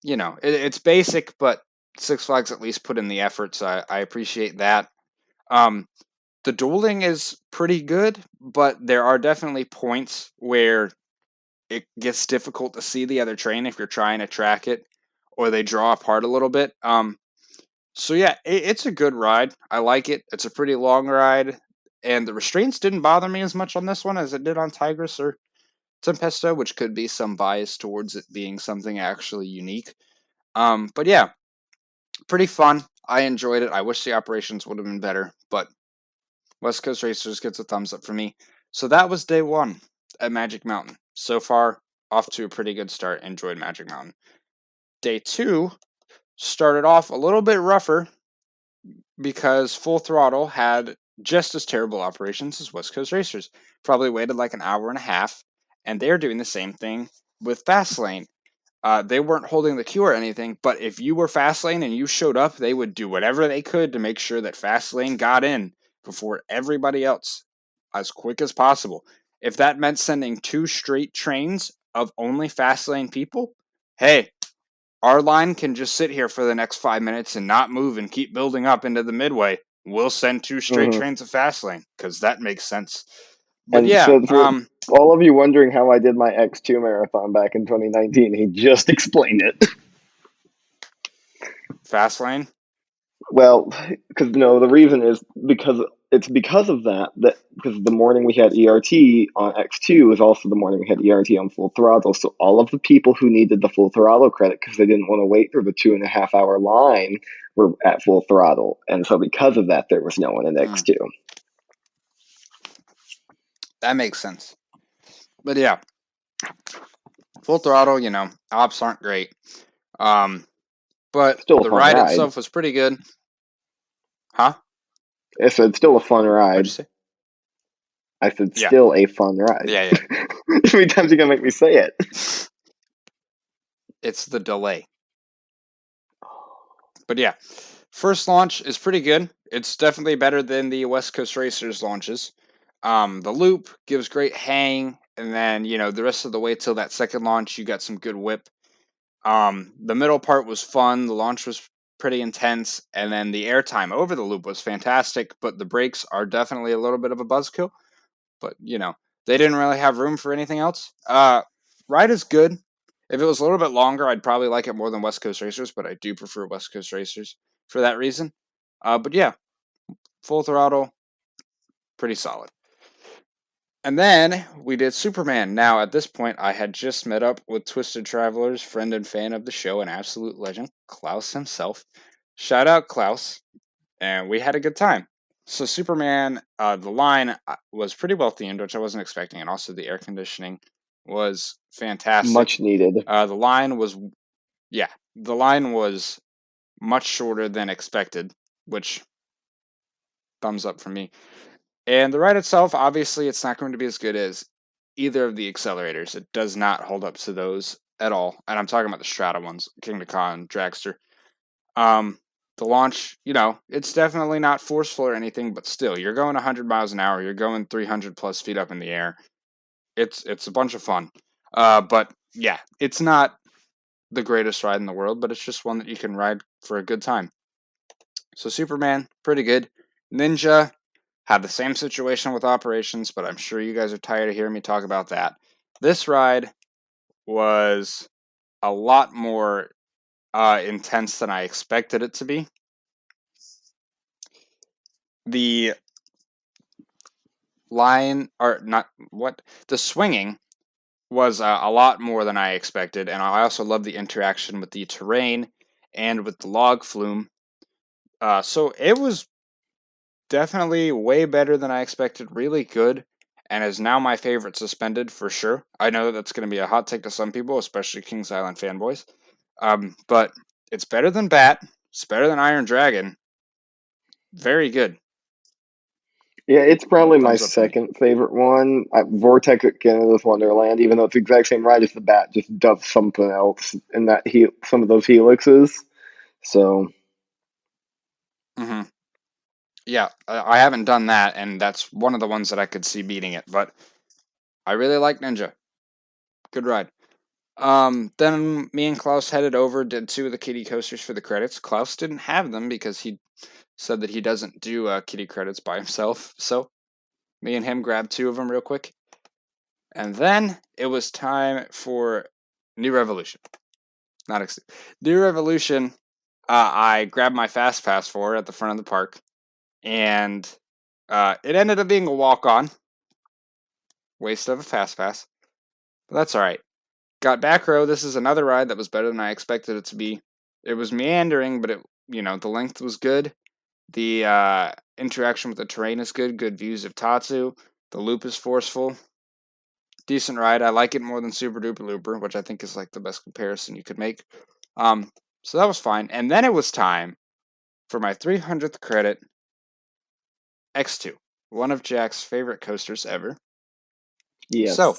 it's basic, but Six Flags at least put in the effort, so I appreciate that. The dueling is pretty good, but there are definitely points where it gets difficult to see the other train if you're trying to track it, or they draw apart a little bit. So yeah, it's a good ride. I like it. It's a pretty long ride, and the restraints didn't bother me as much on this one as it did on Tigris or Tempesta, which could be some bias towards it being something actually unique. But yeah, pretty fun. I enjoyed it. I wish the operations would have been better, but West Coast Racers gets a thumbs up for me. So that was day one at Magic Mountain. So far, off to a pretty good start. Enjoyed Magic Mountain. Day two started off a little bit rougher because Full Throttle had just as terrible operations as West Coast Racers. Probably waited like an hour and a half, and they're doing the same thing with Fastlane. They weren't holding the queue or anything, but if you were Fastlane and you showed up, they would do whatever they could to make sure that Fastlane got in before everybody else as quick as possible. If that meant sending 2 straight trains of only Fastlane people, hey, our line can just sit here for the next 5 minutes and not move and keep building up into the midway. We'll send 2 straight mm-hmm. trains of Fastlane because that makes sense. But And yeah, so for all of you wondering how I did my X2 marathon back in 2019, he just explained it. Fast lane? Well, because no, the reason is because because of that because the morning we had ERT on X2 is also the morning we had ERT on Full Throttle. So all of the people who needed the Full Throttle credit because they didn't want to wait through the 2.5 hour line were at Full Throttle, and so because of that, there was no one in X2. That makes sense. But yeah, Full Throttle, ops aren't great. But Still a the fun ride ride. itself was pretty good. Huh? I said still a fun What'd ride. you say? I said Yeah. still a fun ride. Yeah. How many times are you gonna make me say it? It's the delay. But yeah, first launch is pretty good. It's definitely better than the West Coast Racers launches. The loop gives great hang, and then the rest of the way till that second launch, you got some good whip. The middle part was fun. The launch was pretty intense, and then the airtime over the loop was fantastic. But the brakes are definitely a little bit of a buzzkill. But they didn't really have room for anything else. Ride is good. If it was a little bit longer, I'd probably like it more than West Coast Racers, but I do prefer West Coast Racers for that reason. But yeah, Full Throttle, pretty solid. And then we did Superman. Now, at this point, I had just met up with Twisted Travelers, friend and fan of the show, an absolute legend, Klaus himself. Shout out, Klaus. And we had a good time. So, Superman, the line was pretty well themed, which I wasn't expecting. And also, the air conditioning was fantastic. Much needed. The line was much shorter than expected, which thumbs up from me. And the ride itself, obviously, it's not going to be as good as either of the accelerators. It does not hold up to those at all. And I'm talking about the Strata ones, King to Con, Dragster. The launch, it's definitely not forceful or anything, but still, you're going 100 miles an hour. You're going 300 plus feet up in the air. It's a bunch of fun. But yeah, it's not the greatest ride in the world, but it's just one that you can ride for a good time. So Superman, pretty good. Ninja had the same situation with operations, but I'm sure you guys are tired of hearing me talk about that. This ride was a lot more intense than I expected it to be. The the swinging was a lot more than I expected, and I also love the interaction with the terrain and with the log flume. So it was definitely way better than I expected, really good, and is now my favorite suspended for sure. I know that that's going to be a hot take to some people, especially Kings Island fanboys. But it's better than Bat, it's better than Iron Dragon. Very good. Yeah, it's probably my Thumbs up for me. second favorite one. Vortex at Canada's Wonderland, even though it's the exact same ride as the Bat, just does something else in that some of those helixes. So Yeah, I haven't done that, and that's one of the ones that I could see beating it. But I really like Ninja. Good ride. Then me and Klaus headed over, did 2 of the kitty coasters for the credits. Klaus didn't have them because he said that he doesn't do kitty credits by himself. So me and him grabbed 2 of them real quick. And then it was time for New Revolution. New Revolution, I grabbed my Fast Pass for at the front of the park. And it ended up being a walk-on. Waste of a Fast Pass. But that's alright. Got back row. This is another ride that was better than I expected it to be. It was meandering, but the length was good. The interaction with the terrain is good. Good views of Tatsu. The loop is forceful. Decent ride. I like it more than Super Duper Looper, which I think is like the best comparison you could make. So that was fine. And then it was time for my 300th credit X2, one of Jack's favorite coasters ever. yes. So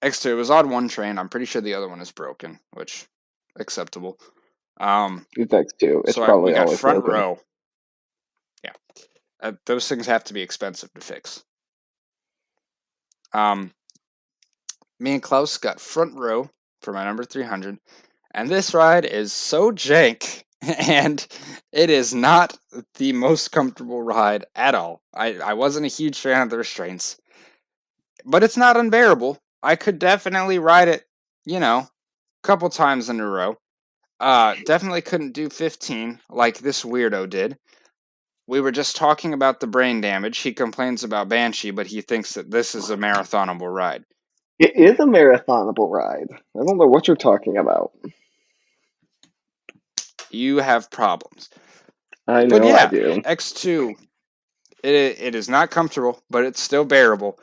X2, it was on one train. I'm pretty sure the other one is broken, which acceptable. It's X2. It's So probably we got always front broken. row. Yeah, those things have to be expensive to fix. Me and Klaus got front row for my number 300, and this ride is so jank, and it is not the most comfortable ride at all. I wasn't a huge fan of the restraints, but it's not unbearable. I could definitely ride it, a couple times in a row. Definitely couldn't do 15 like this weirdo did. We were just talking about the brain damage. He complains about Banshee, but he thinks that this is a marathonable ride. It is a marathonable ride. I don't know what you're talking about. You have problems. I But know I yeah, do. X2, it is not comfortable, but it's still bearable.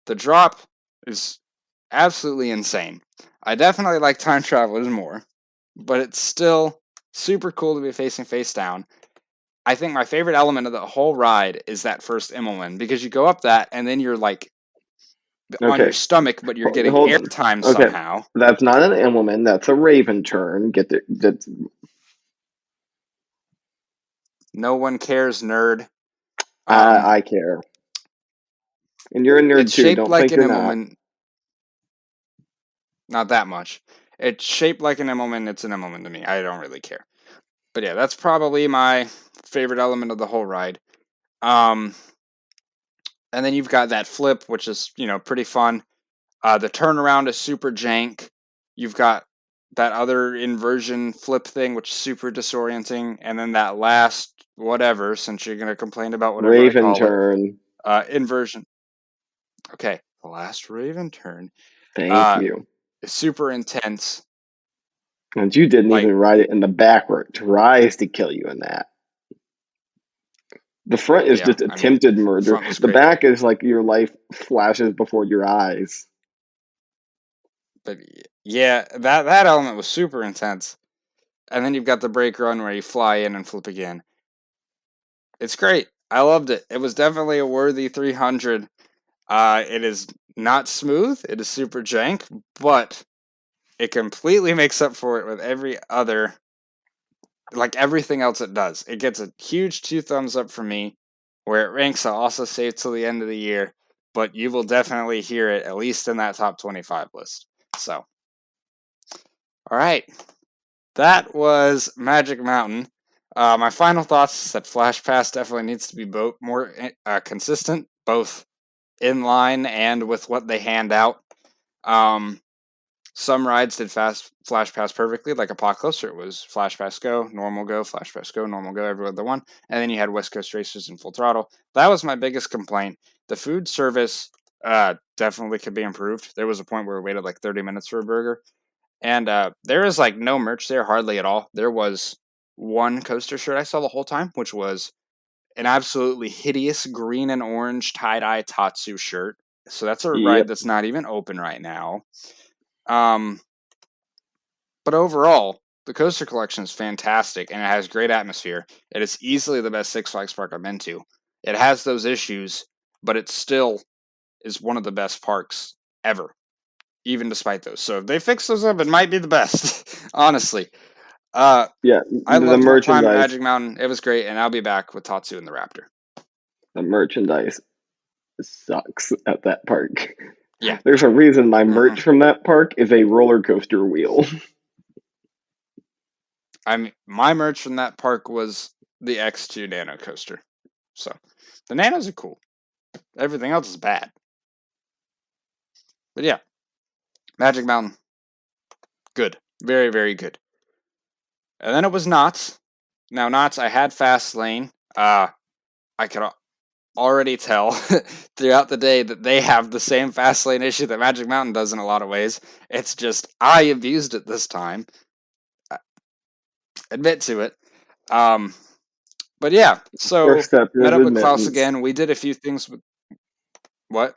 The drop is absolutely insane. I definitely like Time Travelers more, but it's still super cool to be facing face down. I think my favorite element of the whole ride is that first Immelman, because you go up that and then you're like on your Okay, stomach, but you're getting hold on. airtime Okay, somehow. that's not an Immelman. That's a Raven turn. That's No one cares, nerd. I care, and you're a nerd It's too. shaped Don't like think an you're not. Immelman. Not that much. It's shaped like an Immelman. It's an Immelman to me. I don't really care. But yeah, that's probably my favorite element of the whole ride. Um, and then you've got that flip, which is pretty fun. The turnaround is super jank. You've got that other inversion flip thing, which is super disorienting, and then that last whatever. Since you're gonna complain about whatever I Raven call it, turn. inversion. Okay, the last Raven turn. Thank Uh, you. is super intense. And you didn't Like even ride it in the back where it tries to kill you in that. The front is yeah, just I mean, attempted murder. front was The great. back is like your life flashes before your eyes. But yeah, that element was super intense. And then you've got the brake run where you fly in and flip again. It's great. I loved it. It was definitely a worthy 300. It is not smooth. It is super jank, but it completely makes up for it with everything else it does. It gets a huge 2 thumbs up from me. Where it ranks, I'll also save till the end of the year, but you will definitely hear it at least in that top 25 list. So, all right. That was Magic Mountain. My final thoughts is that Flash Pass definitely needs to be more consistent, both in line and with what they hand out. Um, some rides did Flash Pass perfectly, like Apocalypse, where it was Flash Pass Go, Normal Go, Flash Pass Go, Normal Go, every other one. And then you had West Coast Racers in Full Throttle. That was my biggest complaint. The food service definitely could be improved. There was a point where we waited like 30 minutes for a burger. And there is like no merch there, hardly at all. There was one coaster shirt I saw the whole time, which was an absolutely hideous green and orange tie-dye Tatsu shirt. So that's a ride Yep. that's not even open right now. Um, but overall, the coaster collection is fantastic and it has great atmosphere. It is easily the best Six Flags park I've been to. It has those issues, but it still is one of the best parks ever, even despite those. So if they fix those up, it might be the best, honestly. Uh, Yeah. I The loved my time at merchandise. Magic Mountain. It was great, and I'll be back with Tatsu and the Raptor. The merchandise sucks at that park. Yeah. There's a reason my Mm-hmm. merch from that park is a roller coaster wheel. My merch from that park was the X2 Nano coaster. So the Nanos are cool. Everything else is bad. But yeah, Magic Mountain, good, very very good. And then it was Knott's. Now Knott's, I had Fast Lane. I could already tell throughout the day that they have the same fast lane issue that Magic Mountain does in a lot of ways. It's just I abused it this time. Admit to it. Um, but yeah, First so step met is up with Klaus admittance. again. We did a few things with what?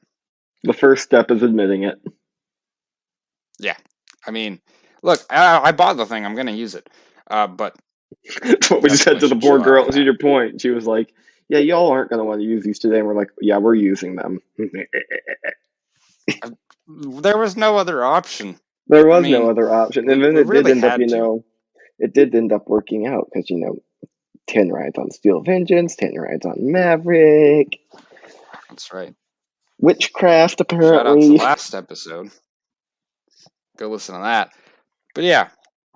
The first step is admitting it. Yeah, I mean, look, I bought the thing. I'm gonna use it. But That's what we just said definitely to the should poor chill out girl. on To that. your point, she was like, "Yeah, y'all aren't going to want to use these today." And we're like, "Yeah, we're using them." There was no other option. There I was no mean, other option, and we then it did really end up, had to. it did end up working out because 10 rides on Steel Vengeance, 10 rides on Maverick, That's right. Witchcraft Shout out to apparently. last episode. Go listen to that. But yeah,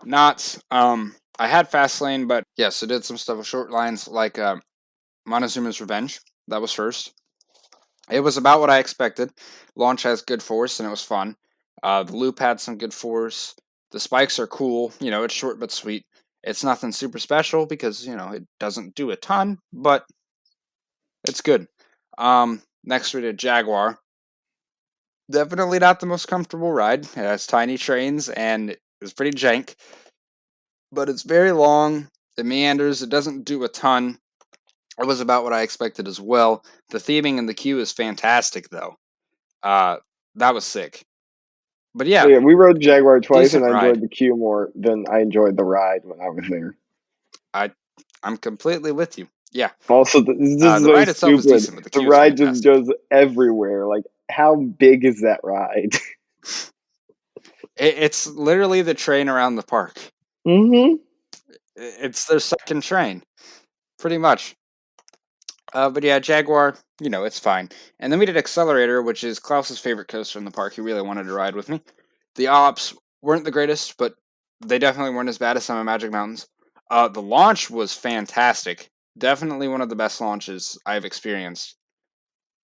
not I had Fastlane, but yes, I did some stuff with short lines like Montezuma's Revenge. That was first. It was about what I expected. Launch has good force and it was fun. The loop had some good force. The spikes are cool. It's short but sweet. It's nothing super special because, it doesn't do a ton, but it's good. Next we did Jaguar. Definitely not the most comfortable ride. It has tiny trains and it's pretty jank, but it's very long. It meanders. It doesn't do a ton. It was about what I expected as well. The theming in the queue is fantastic, though. That was sick. But Oh, yeah, yeah, we rode Jaguar twice, and decent I enjoyed ride. the queue more than I enjoyed the ride when I was there. I'm completely with you. Yeah, Also, this is just the so ride itself is stupid. decent, but the The queue is ride just fantastic. goes everywhere. Like, how big is that ride? It's literally the train around the park. Mm-hmm. It's their second train, pretty much. But yeah, Jaguar, it's fine. And then we did Accelerator, which is Klaus's favorite coaster in the park. He really wanted to ride with me. The ops weren't the greatest, but they definitely weren't as bad as some of Magic Mountains. The launch was fantastic. Definitely one of the best launches I've experienced.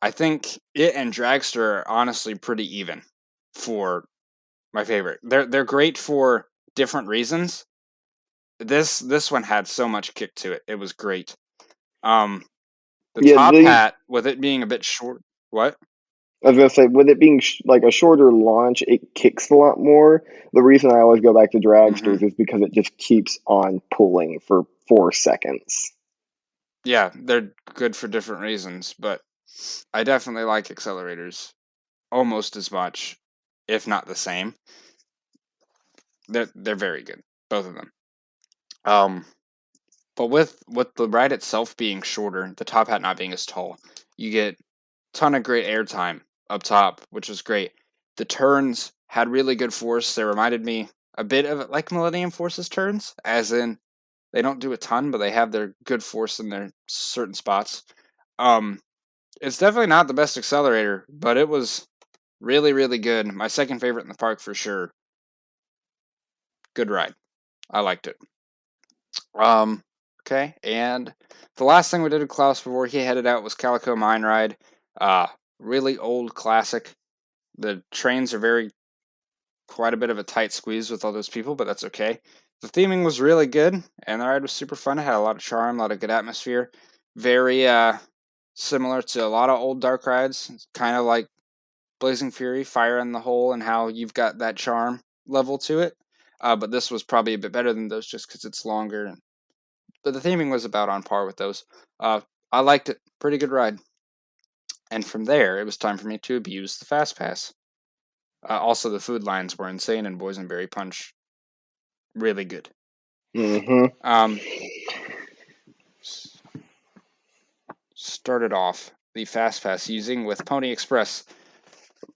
I think it and Dragster are honestly pretty even for my favorite. They're great for different reasons. This one had so much kick to it. It was great. Um, the Yeah, top hat, with it being a bit short. What? I was gonna say, with it being like a shorter launch, it kicks a lot more. The reason I always go back to Mm-hmm. dragsters is because it just keeps on pulling for 4 seconds. Yeah, they're good for different reasons, but I definitely like accelerators almost as much, if not the same. They're very good, both of them. Um, but with the ride itself being shorter, the top hat not being as tall, you get a ton of great airtime up top, which was great. The turns had really good force. They reminded me a bit of like Millennium Force's turns, as in they don't do a ton, but they have their good force in their certain spots. Um, it's definitely not the best accelerator, but it was really, really good. My second favorite in the park for sure. Good ride. I liked it. Um, okay, and the last thing we did with Klaus before he headed out was Calico Mine Ride. Uh, really old classic. The trains are quite a bit of a tight squeeze with all those people, but that's okay. The theming was really good, and the ride was super fun. It had a lot of charm, a lot of good atmosphere. Very similar to a lot of old dark rides. It's kind of like Blazing Fury, Fire in the Hole, and how you've got that charm level to it. But this was probably a bit better than those just because it's longer. But the theming was about on par with those. I liked it. Pretty good ride. And from there, it was time for me to abuse the Fast Pass. Also, the food lines were insane, and Boysenberry Punch really good. Mm-hmm. Um, Started off the Fast Pass using with Pony Express.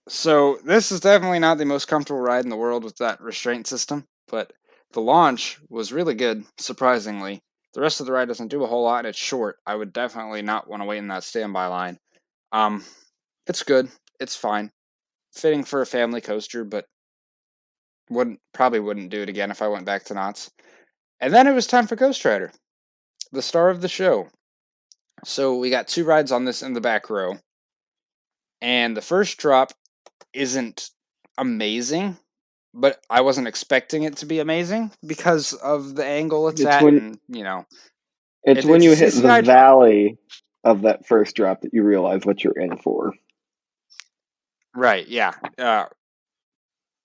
So this is definitely not the most comfortable ride in the world with that restraint system, but the launch was really good, surprisingly. The rest of the ride doesn't do a whole lot, and it's short. I would definitely not want to wait in that standby line. Um, it's good. It's fine. Fitting for a family coaster, but probably wouldn't do it again if I went back to Knott's. And then it was time for Ghost Rider, the star of the show. So we got 2 rides on this in the back row. And the first drop isn't amazing, but I wasn't expecting it to be amazing because of the angle it's It's at, when and it's when it's a you hit the CCI drop, valley of that first drop that you realize what you're in for. right? Yeah,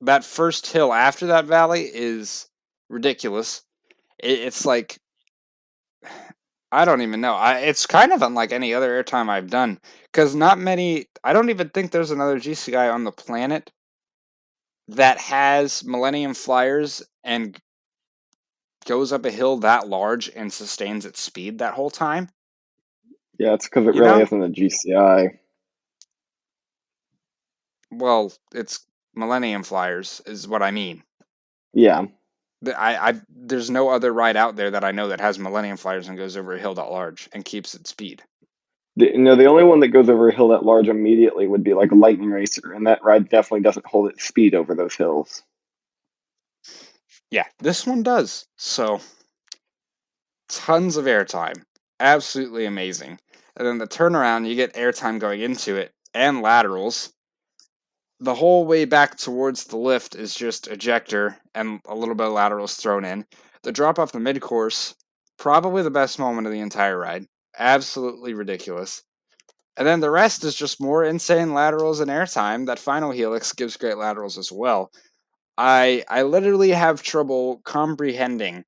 that first hill after that valley is ridiculous. It's like I don't even know. It's kind of unlike any other airtime I've done because not many. I don't even think there's another GCI on the planet that has Millennium Flyers and goes up a hill that large and sustains its speed that whole time. Yeah, it's because it You really know? isn't a GCI. Well, it's Millennium Flyers is what I mean. Yeah. There's no other ride out there that I know that has Millennium Flyers and goes over a hill that large and keeps its speed. The only one that goes over a hill that large immediately would be like a Lightning Racer, and that ride definitely doesn't hold its speed over those hills. Yeah, this one does. So, tons of airtime. Absolutely amazing. And then the turnaround, you get airtime going into it and laterals. The whole way back towards the lift is just ejector and a little bit of laterals thrown in. The drop off the mid course, probably the best moment of the entire ride. Absolutely ridiculous. And then the rest is just more insane laterals and airtime. That final helix gives great laterals as well. I literally have trouble comprehending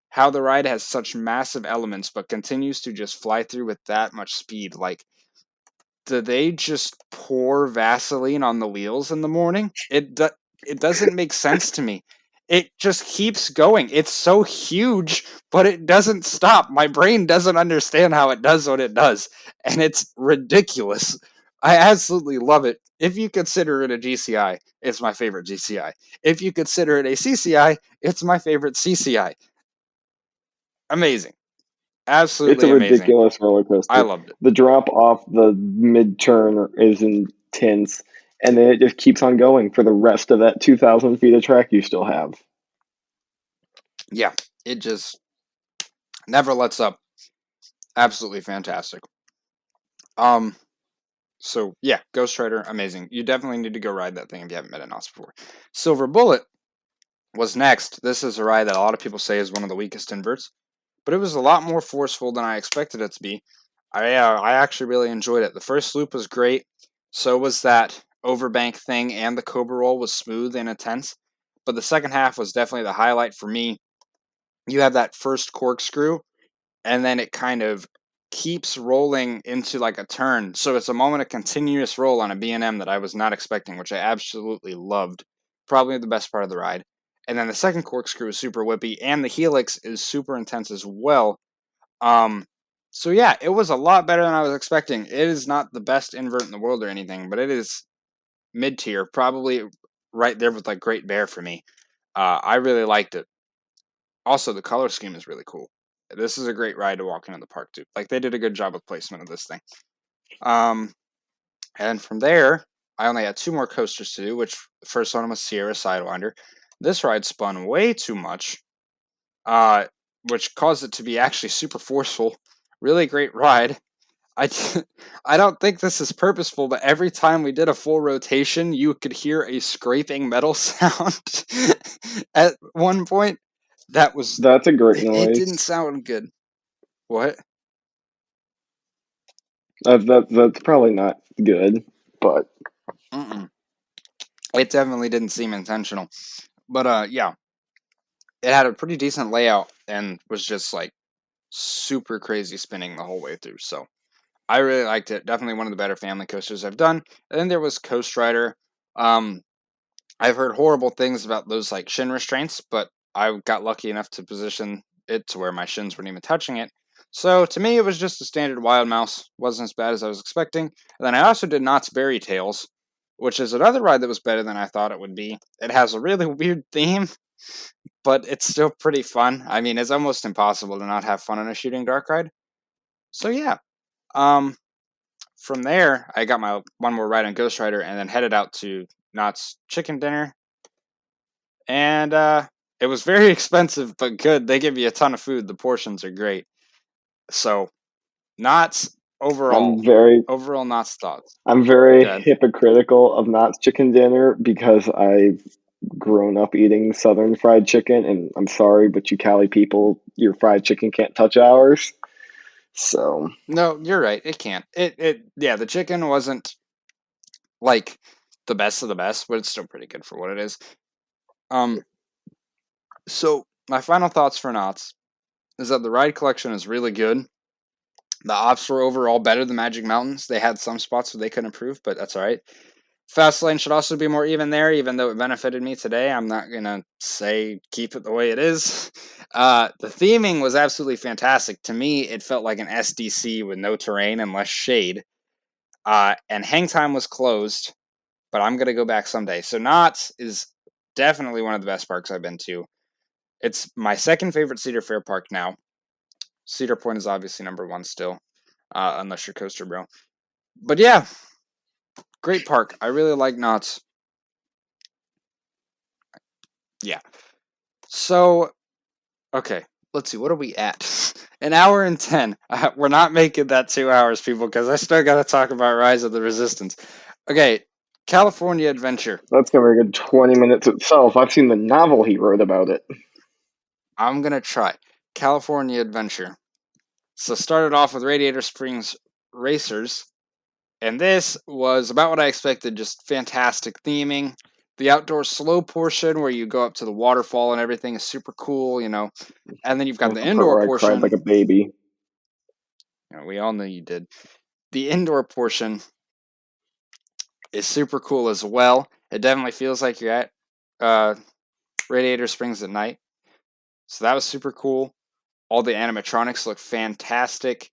how the ride has such massive elements but continues to just fly through with that much speed. Like, do they just pour Vaseline on the wheels in the morning? It doesn't make sense to me. It just keeps going. It's so huge, but it doesn't stop. My brain doesn't understand how it does what it does, and it's ridiculous. I absolutely love it. If you consider it a GCI, it's my favorite GCI. If you consider it a CCI, it's my favorite CCI. Amazing. It's a Absolutely amazing. ridiculous roller I coaster. loved it. The drop off the mid turn is intense, and then it just keeps on going for the rest of that 2,000 feet of track you still have. Yeah, it just never lets up. Absolutely fantastic. So yeah, Ghost Rider, amazing. You definitely need to go ride that thing if you haven't been in Knott's before. Silver Bullet was next. This is a ride that a lot of people say is one of the weakest inverts, but it was a lot more forceful than I expected it to be. I actually really enjoyed it. The first loop was great. So was that overbank thing, and the Cobra roll was smooth and intense. But the second half was definitely the highlight for me. You have that first corkscrew, and then it kind of keeps rolling into like a turn. So it's a moment of continuous roll on a B&M that I was not expecting, which I absolutely loved. Probably the best part of the ride. And then the second corkscrew is super whippy, and the helix is super intense as well. So yeah, it was a lot better than I was expecting. It is not the best invert in the world or anything, but it is mid tier, probably right there with like Great Bear for me. I really liked it. Also, the color scheme is really cool. This is a great ride to walk into the park too. Like, they did a good job with placement of this thing. And from there, I only had 2 more coasters to do, which the first one was Sierra Sidewinder. This ride spun way too much, which caused it to be actually super forceful. Really great ride. I don't think this is purposeful, but every time we did a full rotation, you could hear a scraping metal sound at one point. That's a great It didn't noise. sound good. What? That's probably not good, but Mm-mm. It definitely didn't seem intentional. But yeah, it had a pretty decent layout and was just like super crazy spinning the whole way through. So I really liked it. Definitely one of the better family coasters I've done. And then there was Coast Rider. I've heard horrible things about those like shin restraints, but I got lucky enough to position it to where my shins weren't even touching it. So to me, it was just a standard Wild Mouse. Wasn't as bad as I was expecting. And then I also did Knott's Berry Tales, which is another ride that was better than I thought it would be. It has a really weird theme, but it's still pretty fun. I mean, it's almost impossible to not have fun on a shooting dark ride. So yeah. Um, from there, I got my one more ride on Ghost Rider and then headed out to Knott's Chicken Dinner. And it was very expensive, but good. They give you a ton of food. The portions are great. So, Knott's I'm overall. very Overall, Knott's thoughts. I'm very Good. hypocritical of Knott's Chicken Dinner because I've grown up eating Southern fried chicken, and I'm sorry, but you Cali people, your fried chicken can't touch ours. So No, you're right. It can't. Yeah, the chicken wasn't like the best of the best, but it's still pretty good for what it is. So my final thoughts for Knott's is that the ride collection is really good. The ops were overall better than Magic Mountains. They had some spots where they could improve, but that's all right. Fastlane should also be more even there, even though it benefited me today. I'm not gonna say keep it the way it is. The theming was absolutely fantastic. To me, it felt like an SDC with no terrain and less shade. And hang time was closed, but I'm gonna go back someday. So Knott's is definitely one of the best parks I've been to. It's my second favorite Cedar Fair park now. Cedar Point is obviously number 1 still, unless you're Coaster Bro. But yeah, great park. I really like Knott's. Yeah. So, okay, let's see. What are we at? An hour and 10. We're not making that 2 hours, people, because I still got to talk about Rise of the Resistance. Okay, California Adventure. that's gonna be a good 20 minutes itself. I've seen the novel he wrote about it. I'm going to try. California Adventure. So started off with Radiator Springs Racers, and this was about what I expected, just fantastic theming. The outdoor slow portion where you go up to the waterfall and everything is super cool, And then you've got That's the the part indoor where I cried like portion. a baby. We all know you did. The indoor portion is super cool as well. It definitely feels like you're at Radiator Springs at night. So that was super cool. All the animatronics look fantastic.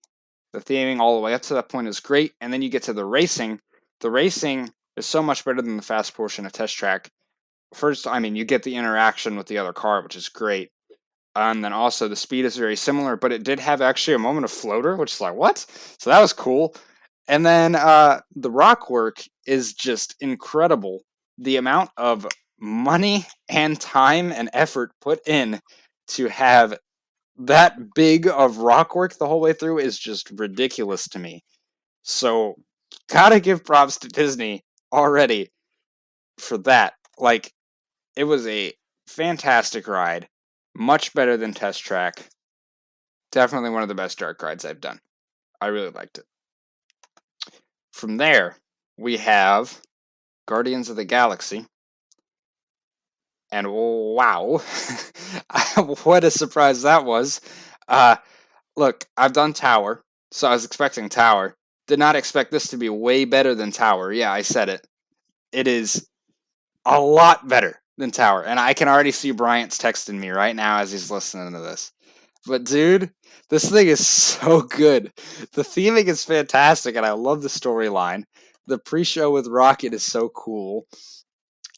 The theming all the way up to that point is great. And then you get to the racing. The racing is so much better than the fast portion of Test Track. First, I mean, you get the interaction with the other car, which is great. And then also the speed is very similar, but it did have actually a moment of floater, which is like, what? So that was cool. And then the rock work is just incredible. The amount of money and time and effort put in to have that big of rock work the whole way through is just ridiculous to me. So, gotta give props to Disney already for that. Like, it was a fantastic ride, much better than Test Track. Definitely one of the best dark rides I've done. I really liked it. From there, we have Guardians of the Galaxy. And wow, what a surprise that was. Look, I've done Tower, so I was expecting Tower. Did not expect this to be way better than Tower. Yeah, I said it. It is a lot better than Tower. And I can already see Bryant's texting me right now as he's listening to this. But dude, this thing is so good. The theming is fantastic, and I love the storyline. The pre-show with Rocket is so cool.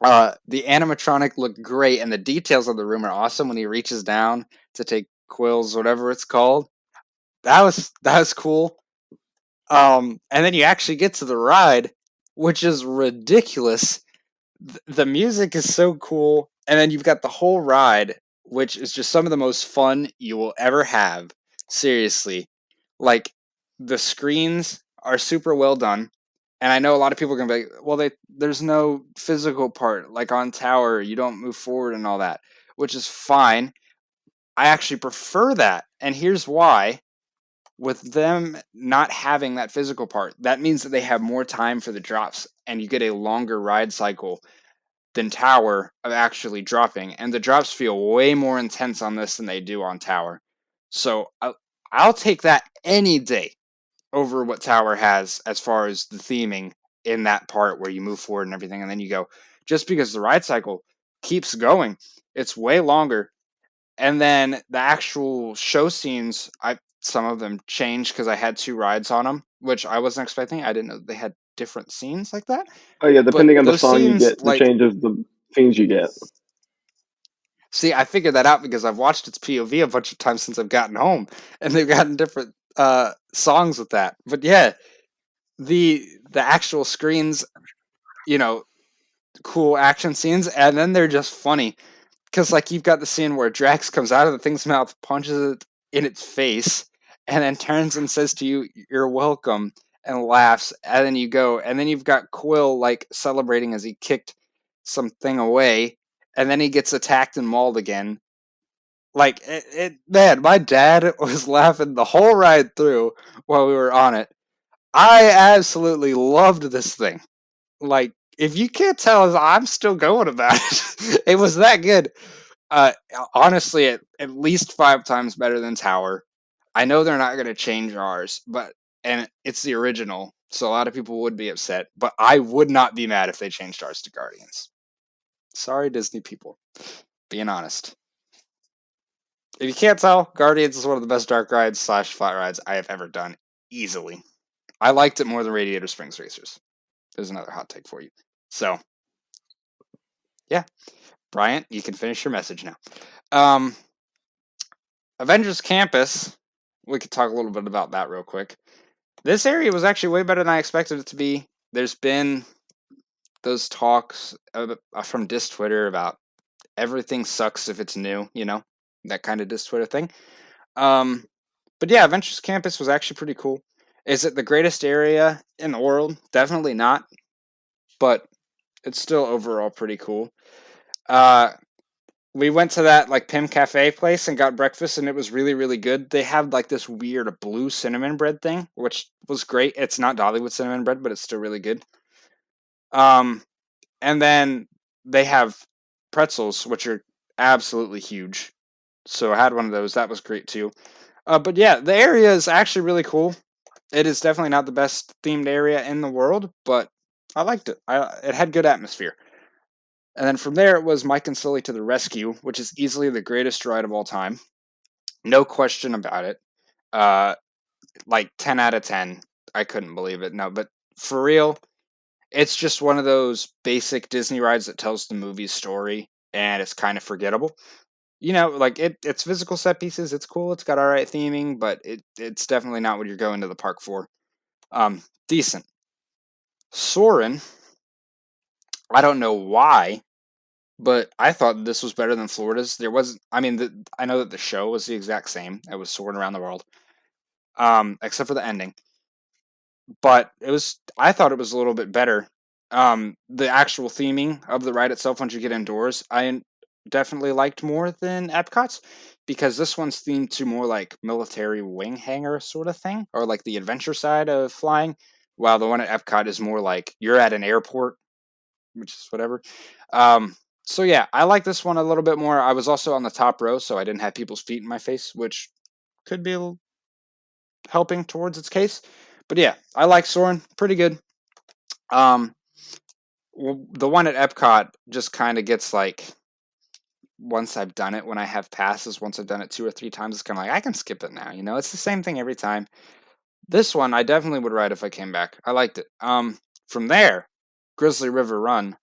The animatronic looked great, and the details of the room are awesome when he reaches down to take Quill's whatever it's called. That was cool. And then you actually get to the ride, which is ridiculous. The music is so cool, and then you've got the whole ride, which is just some of the most fun you will ever have. Seriously, like the screens are super well done, and I know a lot of people are gonna be like, "Well, there's no physical part like on Tower. You don't move forward and all that," which is fine. I actually prefer that, and here's why. With them not having that physical part, that means that they have more time for the drops, and you get a longer ride cycle than Tower of actually dropping, and the drops feel way more intense on this than they do on Tower. So I'll take that any day over what Tower has as far as the theming in that part where you move forward and everything, and then you go. Just because the ride cycle keeps going, it's way longer, and then the actual show scenes, some of them changed because I had two rides on them, which I wasn't expecting. I didn't know they had different scenes like that. Oh yeah, But depending on the those song you scenes, get, the changes the scenes you get. see, I figured that out because I've watched its POV a bunch of times since I've gotten home, and they've gotten different songs with that. But yeah, the actual screens, you know, cool action scenes, and then they're just funny because like you've got the scene where Drax comes out of the thing's mouth, punches it in its face, and then turns and says to you, "You're welcome," and laughs, and then you go, and then you've got Quill like celebrating as he kicked something away, and then he gets attacked and mauled again. Like man, my dad was laughing the whole ride through while we were on it. I absolutely loved this thing. Like, if you can't tell, I'm still going about it. It was that good. Uh, Honestly, at least 5 times better than Tower. I know they're not going to change ours, and it's the original, so a lot of people would be upset. But I would not be mad if they changed ours to Guardians. Sorry, Disney people. Being honest. If you can't tell, Guardians is one of the best dark rides / flat rides I have ever done. Easily. I liked it more than Radiator Springs Racers. There's another hot take for you. So, yeah. Bryant, you can finish your message now. Um, Avengers Campus. We could talk a little bit about that real quick. This area was actually way better than I expected it to be. There's been those talks from Dis Twitter about everything sucks if it's new, that kind of Dis Twitter thing. But yeah, Adventures Campus was actually pretty cool. Is it the greatest area in the world? Definitely not. But it's still overall pretty cool. we went to that like Pim Cafe place and got breakfast, and it was really, really good. They have like this weird blue cinnamon bread thing, which was great. It's not Dollywood cinnamon bread, but it's still really good. Um, and then they have pretzels, which are absolutely huge. So I had one of those. That was great too. But yeah, the area is actually really cool. It is definitely not the best themed area in the world, but I liked it. It had good atmosphere. And then from there, it was Mike and Sully to the Rescue, which is easily the greatest ride of all time. No question about it. Uh, like 10 out of 10. I couldn't believe it. No, but for real, it's just one of those basic Disney rides that tells the movie's story, and it's kind of forgettable. Like it's physical set pieces. It's cool. It's got all right theming, but it's definitely not what you're going to the park for. Decent. Soarin', I don't know why, but I thought this was better than Florida's. There wasn't. I mean, I know that the show was the exact same. It was Soarin' around the world, except for the ending. But I thought it was a little bit better. The actual theming of the ride itself, once you get indoors, I definitely liked more than Epcot's, because this one's themed to more like military wing hangar sort of thing, or like the adventure side of flying, while the one at Epcot is more like you're at an airport, which is whatever. So yeah, I like this one a little bit more. I was also on the top row, so I didn't have people's feet in my face, which could be helping towards its case. But yeah, I like Soarin', pretty good. Um, the one at Epcot just kind of gets like, once I've done it, when I have passes, once I've done it 2 or 3 times, it's kind of like I can skip it now. It's the same thing every time. This one I definitely would ride if I came back. I liked it. From there, Grizzly River Run.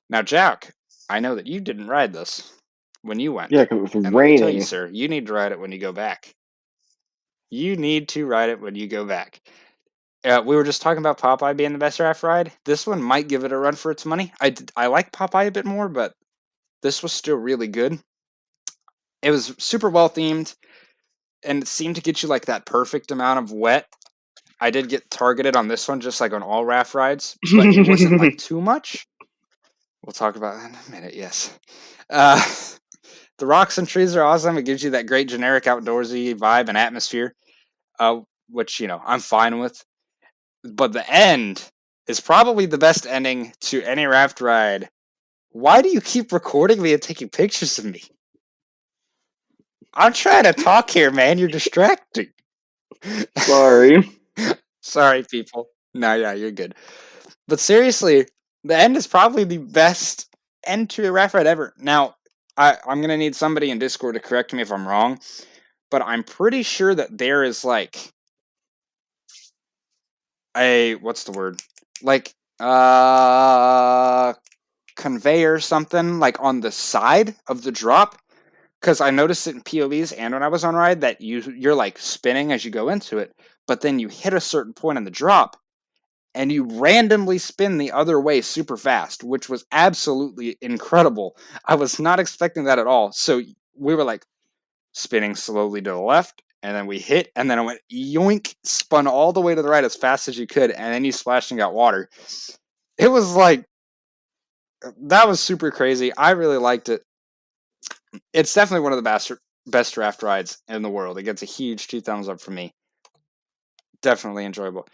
Now, Jack, I know that you didn't ride this when you went. Yeah, because it was And let me tell you, raining. sir, you need to ride it when you go back. You need to ride it when you go back. We were just talking about Popeye being the best raft ride. This one might give it a run for its money. I like Popeye a bit more, but this was still really good. It was super well themed, and it seemed to get you like that perfect amount of wet. I did get targeted on this one, just like on all raft rides, but it wasn't like too much. We'll talk about that in a minute. Yes. Uh, the rocks and trees are awesome. It gives you that great generic outdoorsy vibe and atmosphere, which I'm fine with. But the end is probably the best ending to any raft ride. Why do you keep recording me and taking pictures of me? I'm trying to talk here, man. You're distracting. Sorry. Sorry, people. No, yeah, you're good. But seriously, the end is probably the best end to a raft ride ever. Now, I'm going to need somebody in Discord to correct me if I'm wrong, but I'm pretty sure that there is like what's the word? Like, conveyor something like on the side of the drop, because I noticed it in POVs and when I was on ride that you're like spinning as you go into it, but then you hit a certain point in the drop and you randomly spin the other way super fast, which was absolutely incredible. I was not expecting that at all. So we were like spinning slowly to the left, and then we hit, and then it went yoink, spun all the way to the right as fast as you could, and then you splashed and got water. It was like, that was super crazy. I really liked it. It's definitely one of the best draft rides in the world. It gets a huge 2 thumbs up from me. Definitely enjoyable.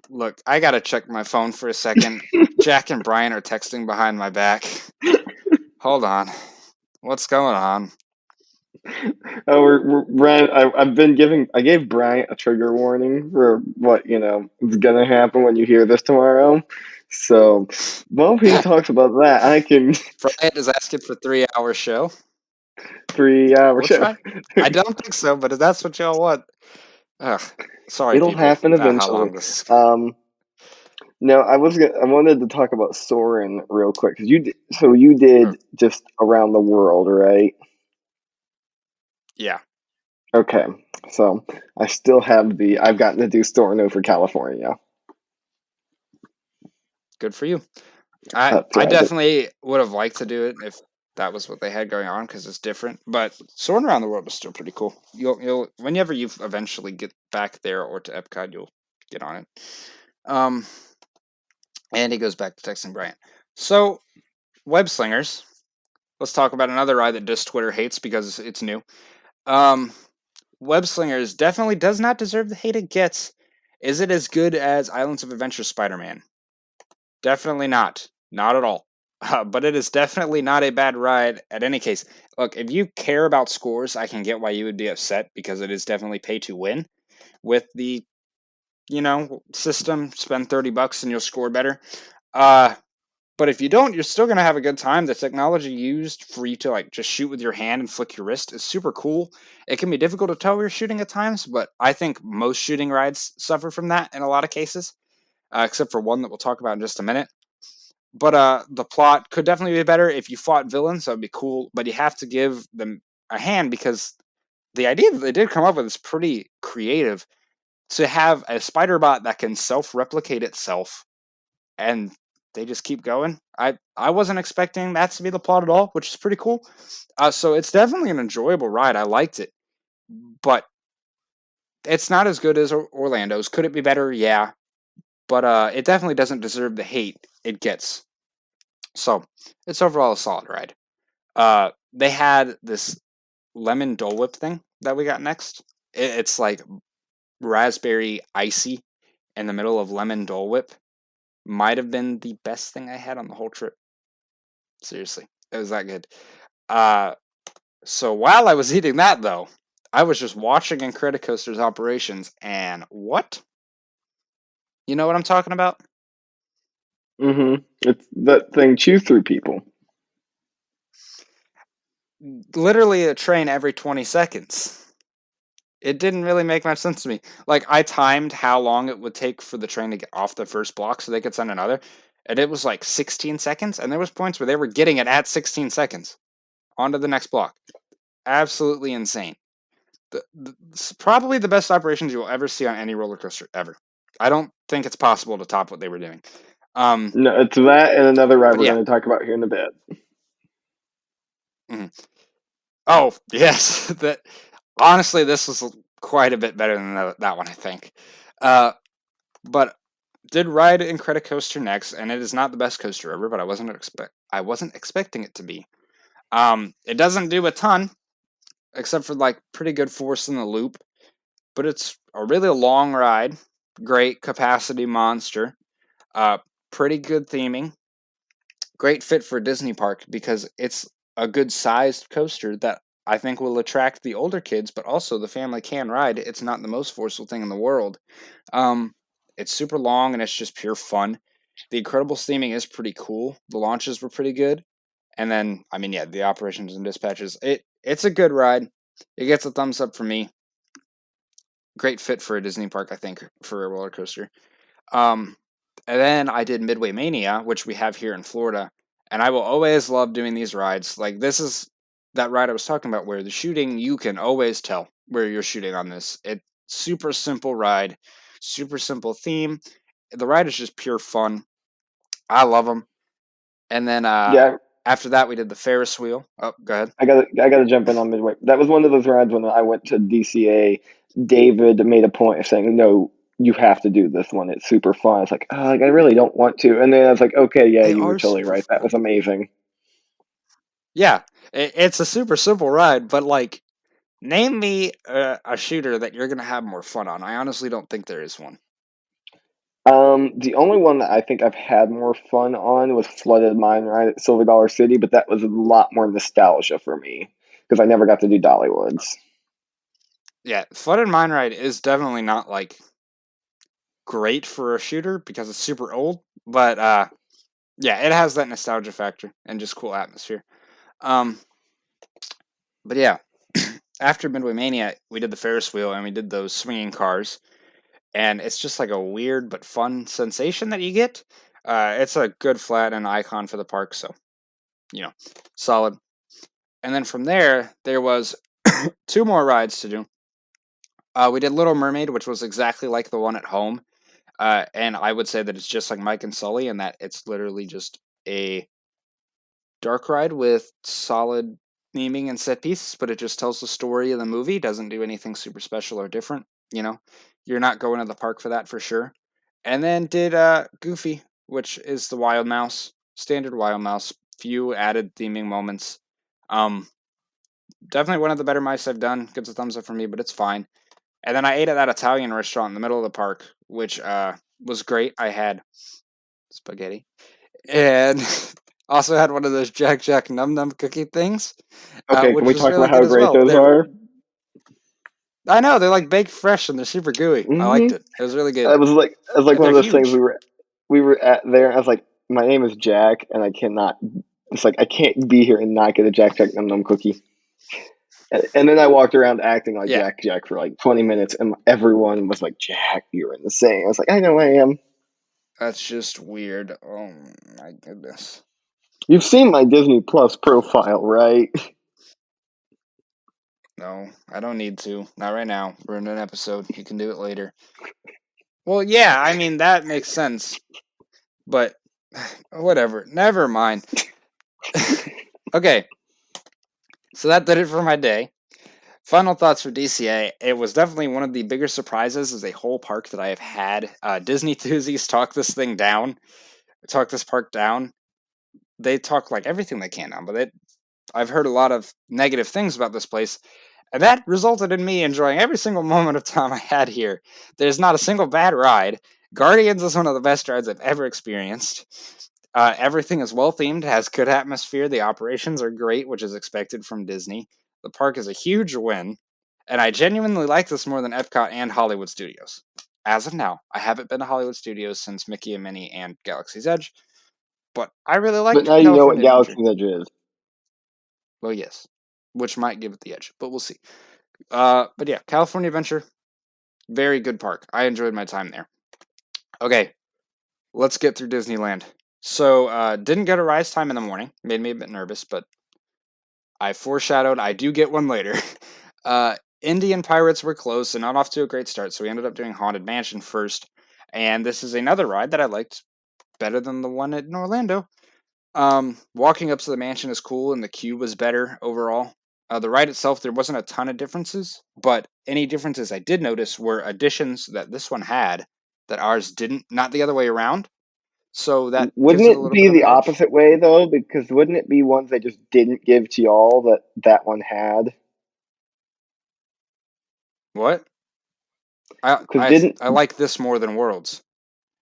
Look, I gotta check my phone for a second. Jack and Brian are texting behind my back. Hold on. What's going on? Brian, I gave Brian a trigger warning for what, is going to happen when you hear this tomorrow. So, while he talks about that, I can. Brian is asking for 3-hour show. 3-hour We'll show. try. I don't think so, but if that's what y'all want. Ugh, sorry, It'll people, happen about how eventually. long this is. No, I wanted to talk about Soarin' real quick, because you did just around the world, right? Yeah. Okay, so I've gotten to do Soarin' over California. Good for you. I definitely would have liked to do it if that was what they had going on, because it's different. But Soarin' around the world is still pretty cool. You'll whenever you eventually get back there or to Epcot, you'll get on it. And he goes back to texting Brian. So, web slingers. let's talk about another ride that just Twitter hates because it's new. Um, Web Slingers definitely does not deserve the hate it gets. Is it as good as Islands of Adventure Spider-Man? Definitely not. Not at all. But it is definitely not a bad ride at any case. Look, if you care about scores, I can get why you would be upset because it is definitely pay to win with the, system. Spend $30 and you'll score better. But if you don't, you're still gonna have a good time. The technology used for you to like just shoot with your hand and flick your wrist is super cool. It can be difficult to tell where you're shooting at times, but I think most shooting rides suffer from that in a lot of cases, except for one that we'll talk about in just a minute. But the plot could definitely be better if you fought villains. That would be cool. But you have to give them a hand because the idea that they did come up with is pretty creative. To have a spider bot that can self-replicate itself and they just keep going. I wasn't expecting that to be the plot at all, which is pretty cool. So it's definitely an enjoyable ride. I liked it, but it's not as good as Orlando's. Could it be better? Yeah, but it definitely doesn't deserve the hate it gets. So it's overall a solid ride. They had this lemon Dole Whip thing that we got next. It's like raspberry icy in the middle of lemon Dole Whip. Might have been the best thing I had on the whole trip. Seriously, it was that good. Uh, so while I was eating that, though, I was just watching Incredicoaster's operations, and what? You know what I'm talking about? Mm-hmm. It's that thing chew through people. Literally a train every 20 seconds. It didn't really make much sense to me. Like, I timed how long it would take for the train to get off the first block so they could send another, and it was like 16 seconds, and there was points where they were getting it at 16 seconds onto the next block. Absolutely insane. Probably the best operations you will ever see on any roller coaster ever. I don't think it's possible to top what they were doing. No, it's that and another ride But we're yeah. going to talk about here in a bit. Mhm. Oh yes, that honestly, this was quite a bit better than that one, I think. But did ride Incredicoaster next, and it is not the best coaster ever, but I wasn't expecting it to be. It doesn't do a ton, except for like pretty good force in the loop, but it's a really long ride. Great capacity monster. Uh, Pretty good theming. Great fit for a Disney park because it's a good sized coaster that I think will attract the older kids, but also the family can ride. It's not the most forceful thing in the world. Um, it's super long and it's just pure fun. The Incredibles theming is pretty cool. The launches were pretty good, and then I mean, yeah, the operations and dispatches. It's a good ride. It gets a thumbs up from me. Great fit for a Disney park, I think, for a roller coaster. Um, and then I did Midway Mania, which we have here in Florida. And I will always love doing these rides. Like, this is that ride I was talking about where the shooting, you can always tell where you're shooting on this. It's super simple ride, super simple theme. The ride is just pure fun. I love them. And then Yeah, after that, we did the Ferris wheel. Oh, go ahead. I gotta jump in on Midway. That was one of those rides when I went to DCA. David made a point of saying, "No, you have to do this one. It's super fun." It's like, oh, like I really don't want to. And then I was like, okay, yeah, They you were are totally super right. That fun. was amazing. Yeah, it's a super simple ride, but like, name me a shooter that you're gonna have more fun on. I honestly don't think there is one. The only one that I think I've had more fun on was Flooded Mine Ride at Silver Dollar City, but that was a lot more nostalgia for me because I never got to do Dollywoods. Yeah, Flooded Mine Ride is definitely not like great for a shooter because it's super old, but yeah, it has that nostalgia factor and just cool atmosphere. Um, but yeah, after Midway Mania, we did the Ferris wheel and we did those swinging cars, and it's just like a weird but fun sensation that you get. It's a good flat and icon for the park, so solid. And then from there was two more rides to do. We did Little Mermaid, which was exactly like the one at home. And I would say that it's just like Mike and Sully, and that it's literally just a dark ride with solid theming and set pieces, but it just tells the story of the movie, doesn't do anything super special or different. You know, you're not going to the park for that for sure. And then did Goofy, which is the Wild Mouse, standard Wild Mouse, few added theming moments. Definitely one of the better mice I've done. Gets a thumbs up from me, but it's fine. And then I ate at that Italian restaurant in the middle of the park, which was great. I had spaghetti and also had one of those Jack Jack Num Num cookie things, Okay, can which we was talk really about good how as great well. those are? I know they're like baked fresh and they're super gooey. I liked it. It was really good. It was like And one they're of those things huge. we were at there. And I was like, my name is Jack, and I cannot. It's like I can't be here and not get a Jack Jack Num Num cookie. And then I walked around acting like Yeah, Jack for like 20 minutes, and everyone was like, "Jack, you're insane." I was like, "I know I am." that's just weird. Oh my goodness. You've seen my Disney Plus profile, right? No, I don't need to. Not right now. We're in an episode. You can do it later. Well, yeah, I mean, that makes sense. But whatever. Never mind. Okay, so that did it for my day. Final thoughts for DCA. It was definitely one of the bigger surprises as a whole park that I have had. Disney Thuzies talk this thing down, talk this park down. They talk like everything they can down, but I've heard a lot of negative things about this place, and that resulted in me enjoying every single moment of time I had here. There's not a single bad ride. Guardians is one of the best rides I've ever experienced. Everything is well themed, has good atmosphere. The operations are great, which is expected from Disney. The park is a huge win, and I genuinely like this more than Epcot and Hollywood Studios. As of now, I haven't been to Hollywood Studios since Mickey and Minnie and Galaxy's Edge, but I really But liked now you know what California Adventure. Galaxy's Edge is. Well, yes, which might give it the edge, but we'll see. But yeah, California Adventure, very good park. I enjoyed my time there. Okay, let's get through Disneyland. So, didn't get a rise time in the morning. Made me a bit nervous, but I foreshadowed I do get one later. Indian Pirates were closed, so not off to a great start. So we ended up doing Haunted Mansion first, and this is another ride that I liked better than the one in Orlando. Walking up to the mansion is cool, and the queue was better overall. The ride itself, there wasn't a ton of differences, but any differences I did notice were additions that this one had that ours didn't, not the other way around. So that Wouldn't gives it a it little bit be of the an edge. opposite way though? Because wouldn't it be ones they just didn't give to y'all that that one had? What? I Because I didn't I like this more than Worlds.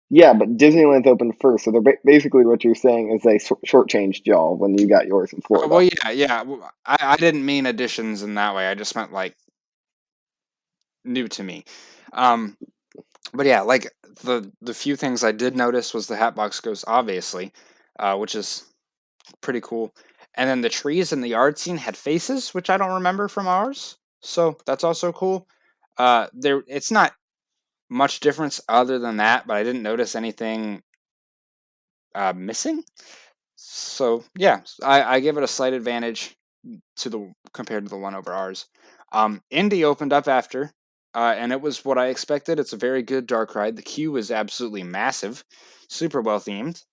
Yeah, but Disneyland's open first, so they're basically what you're saying is they shortchanged y'all when you got yours in Well, Florida. yeah. I didn't mean additions in that way. I just meant like new to me. Um, but yeah, like the few things I did notice was the Hatbox Ghost, obviously, which is pretty cool. And then the trees in the yard scene had faces, which I don't remember from ours, so that's also cool. It's not much difference other than that, but I didn't notice anything missing. So yeah, I give it a slight advantage to the compared to the one over ours. Indy opened up after, and it was what I expected. It's a very good dark ride. The queue is absolutely massive, super well themed.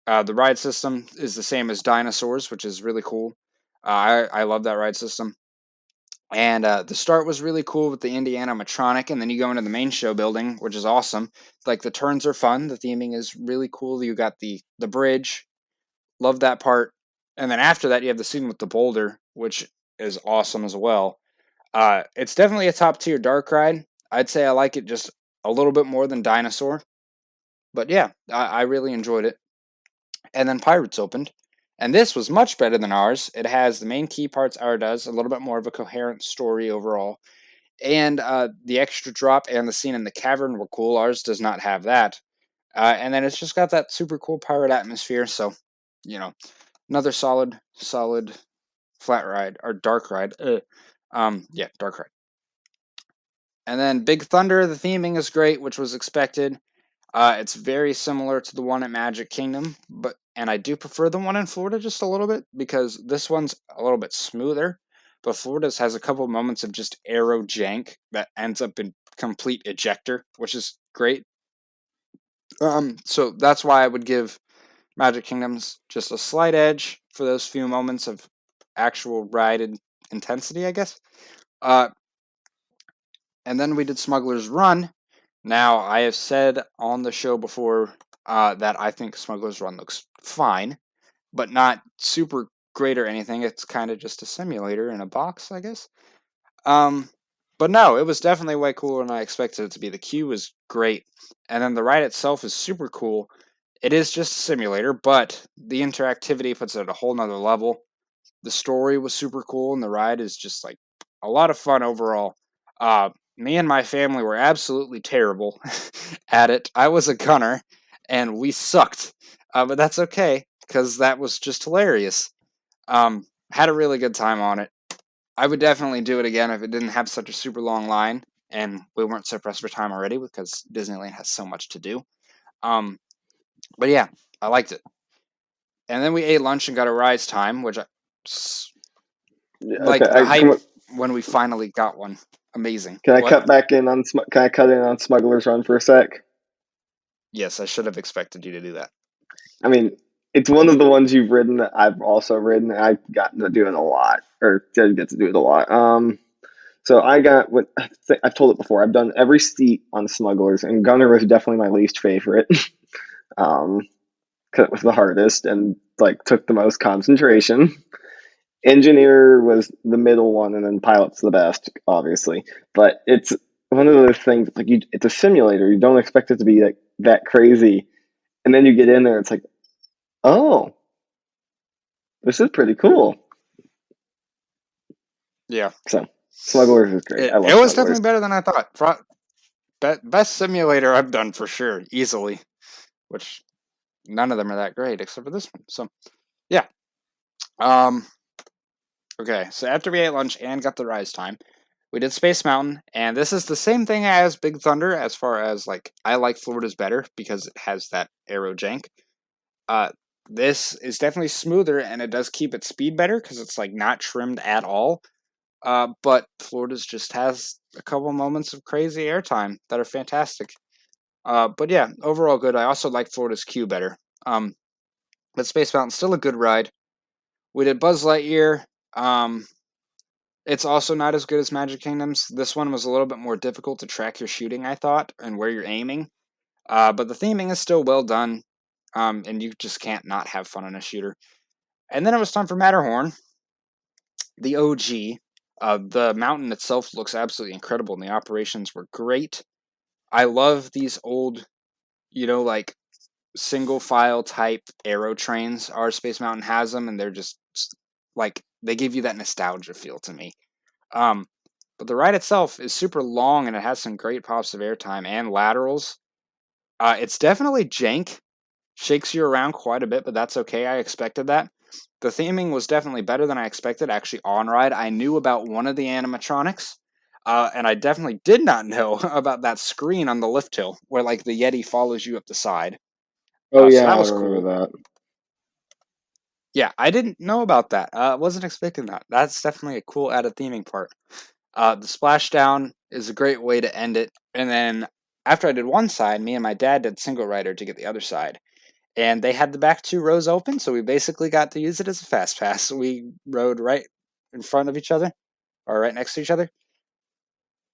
The ride system is the same as Dinosaurs, which is really cool. I love that ride system. And the start was really cool with the Indy animatronic, and then you go into the main show building, which is awesome. Like the turns are fun. The theming is really cool. You got the bridge, love that part. And then after that, you have the scene with the boulder, which is awesome as well. It's definitely a top tier dark ride. I'd say I like it just a little bit more than Dinosaur. But yeah, I really enjoyed it. And then Pirates opened. And this was much better than ours. It has the main key parts ours does, a little bit more of a coherent story overall. And the extra drop and the scene in the cavern were cool. Ours does not have that. And then it's just got that super cool pirate atmosphere. So, you know, another solid flat ride or dark ride. Yeah, dark ride. And then Big Thunder, the theming is great, which was expected. It's very similar to the one at Magic Kingdom, and I do prefer the one in Florida just a little bit because this one's a little bit smoother. But Florida's has a couple moments of just aero jank that ends up in complete ejector, which is great. So that's why I would give Magic Kingdoms just a slight edge for those few moments of actual ride intensity, I guess. Uh, and then we did Smuggler's Run. Now, I have said on the show before that I think Smuggler's Run looks fine, but not super great or anything. It's kind of just a simulator in a box, I guess. But no, it was definitely way cooler than I expected it to be. The queue was great, and then the ride itself is super cool. It is just a simulator, but the interactivity puts it at a whole nother level. The story was super cool, and the ride is just like a lot of fun overall. Me and my family were absolutely terrible at it. I was a gunner, and we sucked, but that's okay because that was just hilarious. Had a really good time on it. I would definitely do it again if it didn't have such a super long line and we weren't so pressed for time already because Disneyland has so much to do. But yeah, I liked it. And then we ate lunch and got a rise time, which like the hype when we finally got one. Amazing. Can I What? cut back in on? Can I cut in on Smuggler's Run for a sec? Yes, I should have expected you to do that. I mean, it's one of the ones you've ridden that I've also ridden, and I've gotten to do it a lot, or did get to do it a lot. So I got what I've told it before. I've done every seat on Smugglers, and Gunner was definitely my least favorite, because it was the hardest and like took the most concentration. Engineer was the middle one, and then Pilot's the best, obviously. But it's one of those things like it's a simulator. You don't expect it to be like that crazy, and then you get in there, it's like, oh, this is pretty cool. Yeah. So Smugglers is great. I love it was Smugglers. definitely better than I thought. Best simulator I've done for sure, easily. Which none of them are that great except for this one. So yeah. Okay, so after we ate lunch and got the rise time, we did Space Mountain, and this is the same thing as Big Thunder as far as like I like Florida's better because it has that aero jank. This is definitely smoother and it does keep its speed better because it's like not trimmed at all. But Florida's just has a couple moments of crazy airtime that are fantastic. But yeah, overall good. I also like Florida's queue better. But Space Mountain's still a good ride. We did Buzz Lightyear. It's also not as good as Magic Kingdoms. This one was a little bit more difficult to track your shooting, I thought, and where you're aiming. But the theming is still well done, and you just can't not have fun on a shooter. And then it was time for Matterhorn, the OG. The mountain itself looks absolutely incredible, and the operations were great. I love these old, like single file type aero trains. Our Space Mountain has them, and they're just like they give you that nostalgia feel to me. But the ride itself is super long and it has some great pops of airtime and laterals. It's definitely jank, shakes you around quite a bit, but that's okay. I expected that. The theming was definitely better than I expected. Actually, on ride, I knew about one of the animatronics, and I definitely did not know about that screen on the lift hill where like the Yeti follows you up the side. Oh So yeah, that I was cool. remember that. Yeah, I didn't know about that. Wasn't expecting that. That's definitely a cool added theming part. The splashdown is a great way to end it. And then after I did one side, me and my dad did single rider to get the other side. And they had the back two rows open, so we basically got to use it as a fast pass. We rode right in front of each other, or right next to each other.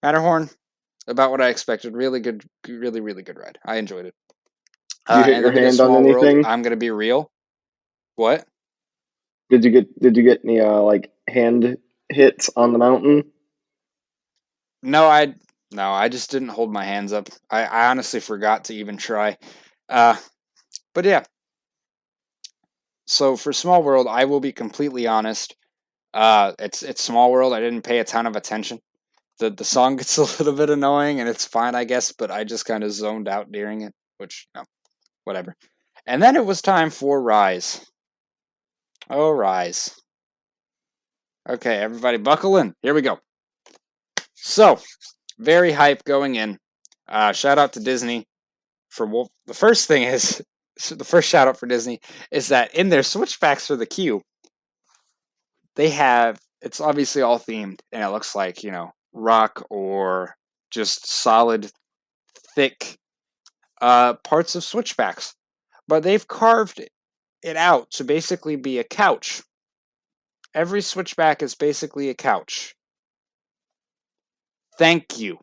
Matterhorn, about what I expected. Really good, really, really good ride. I enjoyed it. Did you hit And your then we did hand on Small World. anything? I'm going to be real. What? Did you get any like hand hits on the mountain? No, I just didn't hold my hands up. I honestly forgot to even try. But yeah. So for Small World, I will be completely honest. It's Small World. I didn't pay a ton of attention. The song gets a little bit annoying, and it's fine, I guess. But I just kind of zoned out during it, which no, whatever. And then it was time for Rise. Oh, Rise. Okay, everybody, buckle in. Here we go. So, very hype going in. Shout out to Disney for the first thing is the first shout out for Disney is that in their switchbacks for the queue, they have it's obviously all themed and it looks like rock or just solid thick parts of switchbacks, but they've carved it out to basically be a couch. Every switchback is basically a couch. Thank you.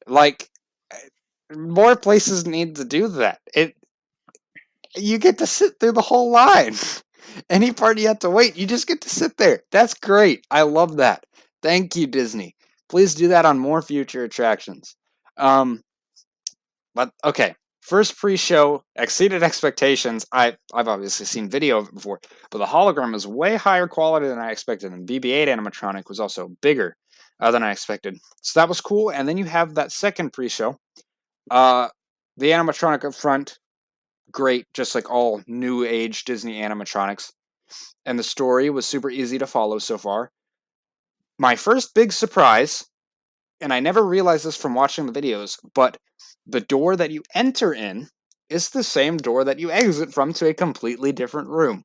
Like, more places need to do that. You get to sit through the whole line. Any part you have to wait, you just get to sit there. That's great. I love that. Thank you, Disney. Please do that on more future attractions. But okay, first pre-show exceeded expectations. I've obviously seen video of it before, but the hologram is way higher quality than I expected, and BB-8 animatronic was also bigger than I expected. So that was cool. And then you have that second pre-show. The animatronic up front, great, just like all new age Disney animatronics. And the story was super easy to follow so far. My first big surprise, and I never realized this from watching the videos, but the door that you enter in is the same door that you exit from to a completely different room.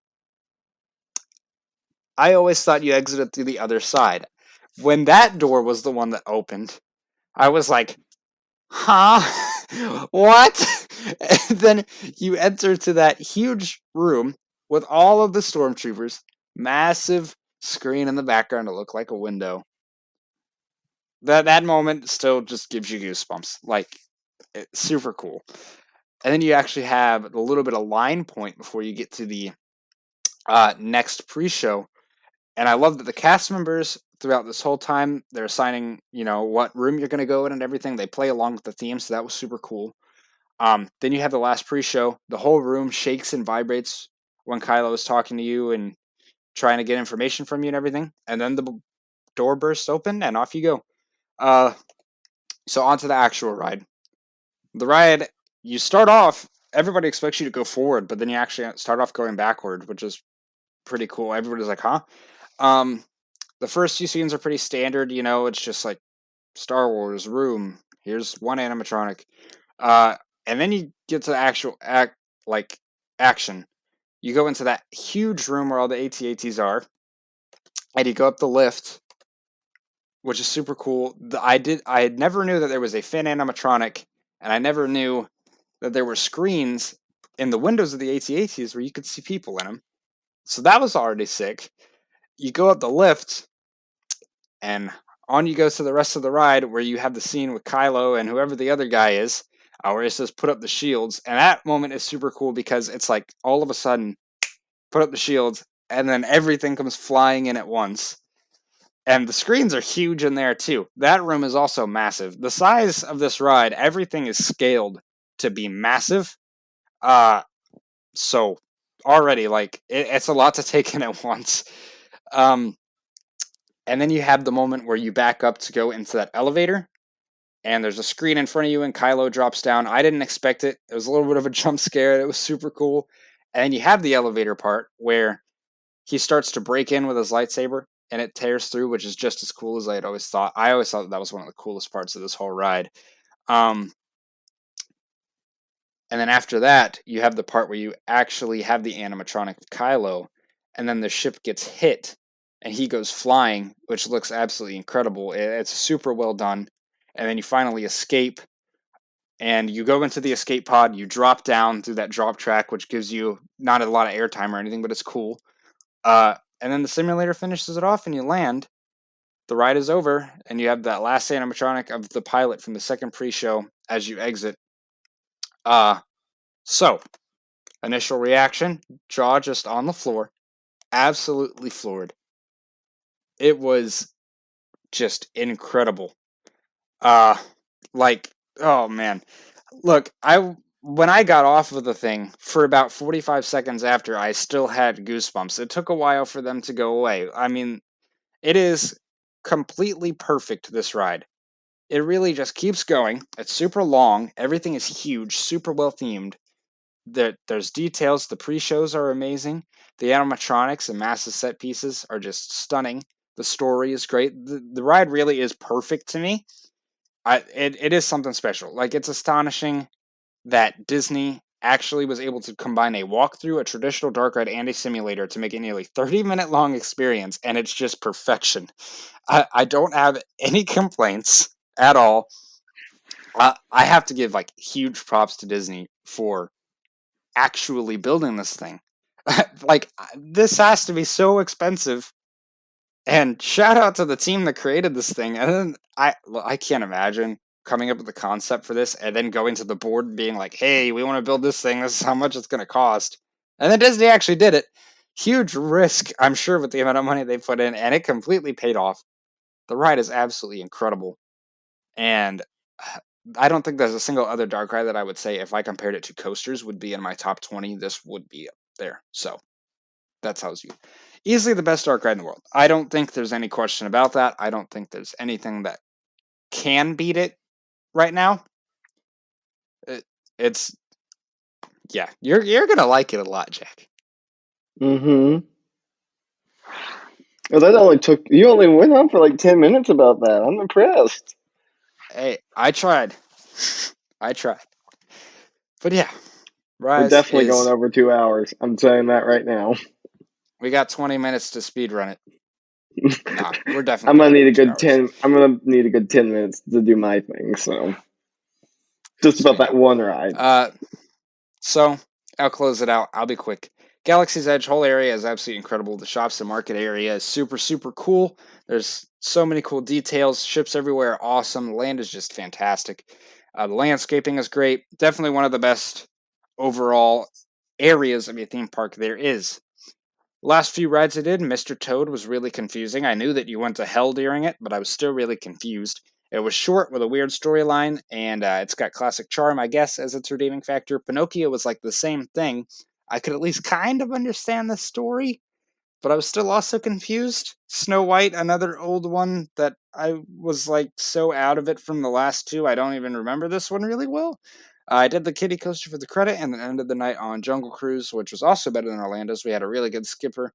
I always thought you exited through the other side. When that door was the one that opened, I was like, huh? What? And then you enter to that huge room with all of the stormtroopers, massive screen in the background to look like a window. That moment still just gives you goosebumps. Like, it's super cool. And then you actually have a little bit of line point before you get to the next pre-show. And I love that the cast members throughout this whole time, they're assigning, what room you're going to go in and everything. They play along with the theme, so that was super cool. Then you have the last pre-show. The whole room shakes and vibrates when Kylo is talking to you and trying to get information from you and everything. And then the door bursts open and off you go. So on to the actual ride. The ride, you start off, everybody expects you to go forward, but then you actually start off going backward, which is pretty cool. Everybody's like, huh? The first few scenes are pretty standard, it's just like Star Wars room. Here's one animatronic. And then you get to the actual action. You go into that huge room where all the AT-ATs are, and you go up the lift, which is super cool. I never knew that there was a Finn animatronic, and I never knew that there were screens in the windows of the AT-ATs where you could see people in them. So that was already sick. You go up the lift, and on you go to the rest of the ride where you have the scene with Kylo and whoever the other guy is, where it says put up the shields. And that moment is super cool because it's like all of a sudden, put up the shields, and then everything comes flying in at once. And the screens are huge in there too. That room is also massive. The size of this ride, everything is scaled to be massive. So already, like, it's a lot to take in at once. And then you have the moment where you back up to go into that elevator, and there's a screen in front of you, and Kylo drops down. I didn't expect it. It was a little bit of a jump scare. It was super cool. And then you have the elevator part where he starts to break in with his lightsaber, and it tears through, which is just as cool as I had always thought. I always thought that was one of the coolest parts of this whole ride. And then after that, you have the part where you actually have the animatronic of Kylo, and then the ship gets hit, and he goes flying, which looks absolutely incredible. It's super well done. And then you finally escape, and you go into the escape pod, you drop down through that drop track, which gives you not a lot of airtime or anything, but it's cool. And then the simulator finishes it off, and you land. The ride is over, and you have that last animatronic of the pilot from the second pre-show as you exit. So, initial reaction, jaw just on the floor, absolutely floored. It was just incredible. Oh man. Look, when I got off of the thing, for about 45 seconds after, I still had goosebumps. It took a while for them to go away. I mean, it is completely perfect, this ride. It really just keeps going. It's super long. Everything is huge, super well themed. There's details. The pre-shows are amazing. The animatronics and massive set pieces are just stunning. The story is great. The ride really is perfect to me. It is something special. Like, it's astonishing that Disney actually was able to combine a walkthrough, a traditional dark ride, and a simulator to make a nearly 30-minute long experience, and it's just perfection. I don't have any complaints at all. I have to give huge props to Disney for actually building this thing. This has to be so expensive. And shout out to the team that created this thing. And then I can't imagine coming up with the concept for this and then going to the board and being like, hey, we want to build this thing. This is how much it's going to cost. And then Disney actually did it. huge risk, I'm sure, with the amount of money they put in, and it completely paid off. The ride is absolutely incredible. And I don't think there's a single other dark ride that I would say, if I compared it to coasters, would be in my top 20. This would be up there. So that's how it's viewed. Easily the best dark ride in the world. I don't think there's any question about that. I don't think there's anything that can beat it right now. It's yeah, you're gonna like it a lot, Jack. Mm-hmm. Well, you only went on for like 10 minutes about that. I'm impressed. Hey, I tried. I tried. But yeah, We're Rise definitely going is. over 2 hours. I'm saying that right now. We got 20 minutes to speed run it. Nah, we're I'm definitely gonna going need over a 2 good hours. 10. I'm gonna need a good 10 minutes to do my thing. So just about Sweet. that one ride. So I'll close it out. I'll be quick. Galaxy's Edge whole area is absolutely incredible. The shops and market area is super, super cool. There's so many cool details. Ships everywhere are awesome. The land is just fantastic. The landscaping is great. Definitely one of the best overall areas of a theme park there is. Last few rides I did, Mr. Toad was really confusing. I knew that you went to hell during it, but I was still really confused. It was short with a weird storyline, and it's got classic charm, I guess, as its redeeming factor. Pinocchio was like the same thing. I could at least kind of understand the story, but I was still also confused. Snow White, another old one that I was like so out of it from the last two, I don't even remember this one really well. I did the kiddie coaster for the credit and then ended the night on Jungle Cruise, which was also better than Orlando's. We had a really good skipper.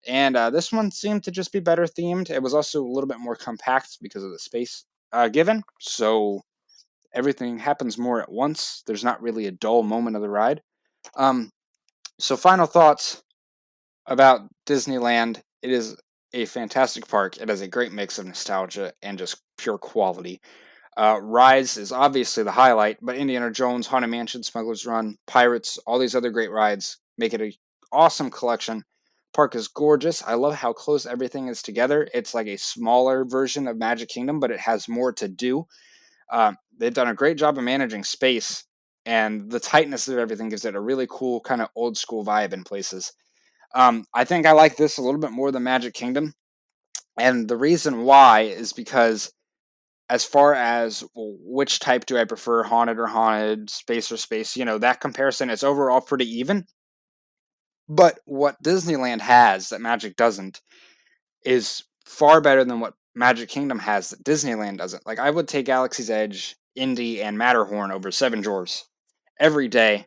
And this one seemed to just be better themed. It was also a little bit more compact because of the space given. So everything happens more at once. There's not really a dull moment of the ride. So, final thoughts about Disneyland. It is a fantastic park. It has a great mix of nostalgia and just pure quality. Rise is obviously the highlight, but Indiana Jones, Haunted Mansion, Smuggler's Run, Pirates, all these other great rides make it an awesome collection. Park is gorgeous. I love how close everything is together. It's like a smaller version of Magic Kingdom, but it has more to do. They've done a great job of managing space, and the tightness of everything gives it a really cool kind of old school vibe in places. I think I like this a little bit more than Magic Kingdom, and the reason why is because as far as which type do I prefer, haunted or haunted, space or space, that comparison is overall pretty even. But what Disneyland has that Magic doesn't is far better than what Magic Kingdom has that Disneyland doesn't. Like, I would take Galaxy's Edge, Indy, and Matterhorn over Seven Dwarfs every day.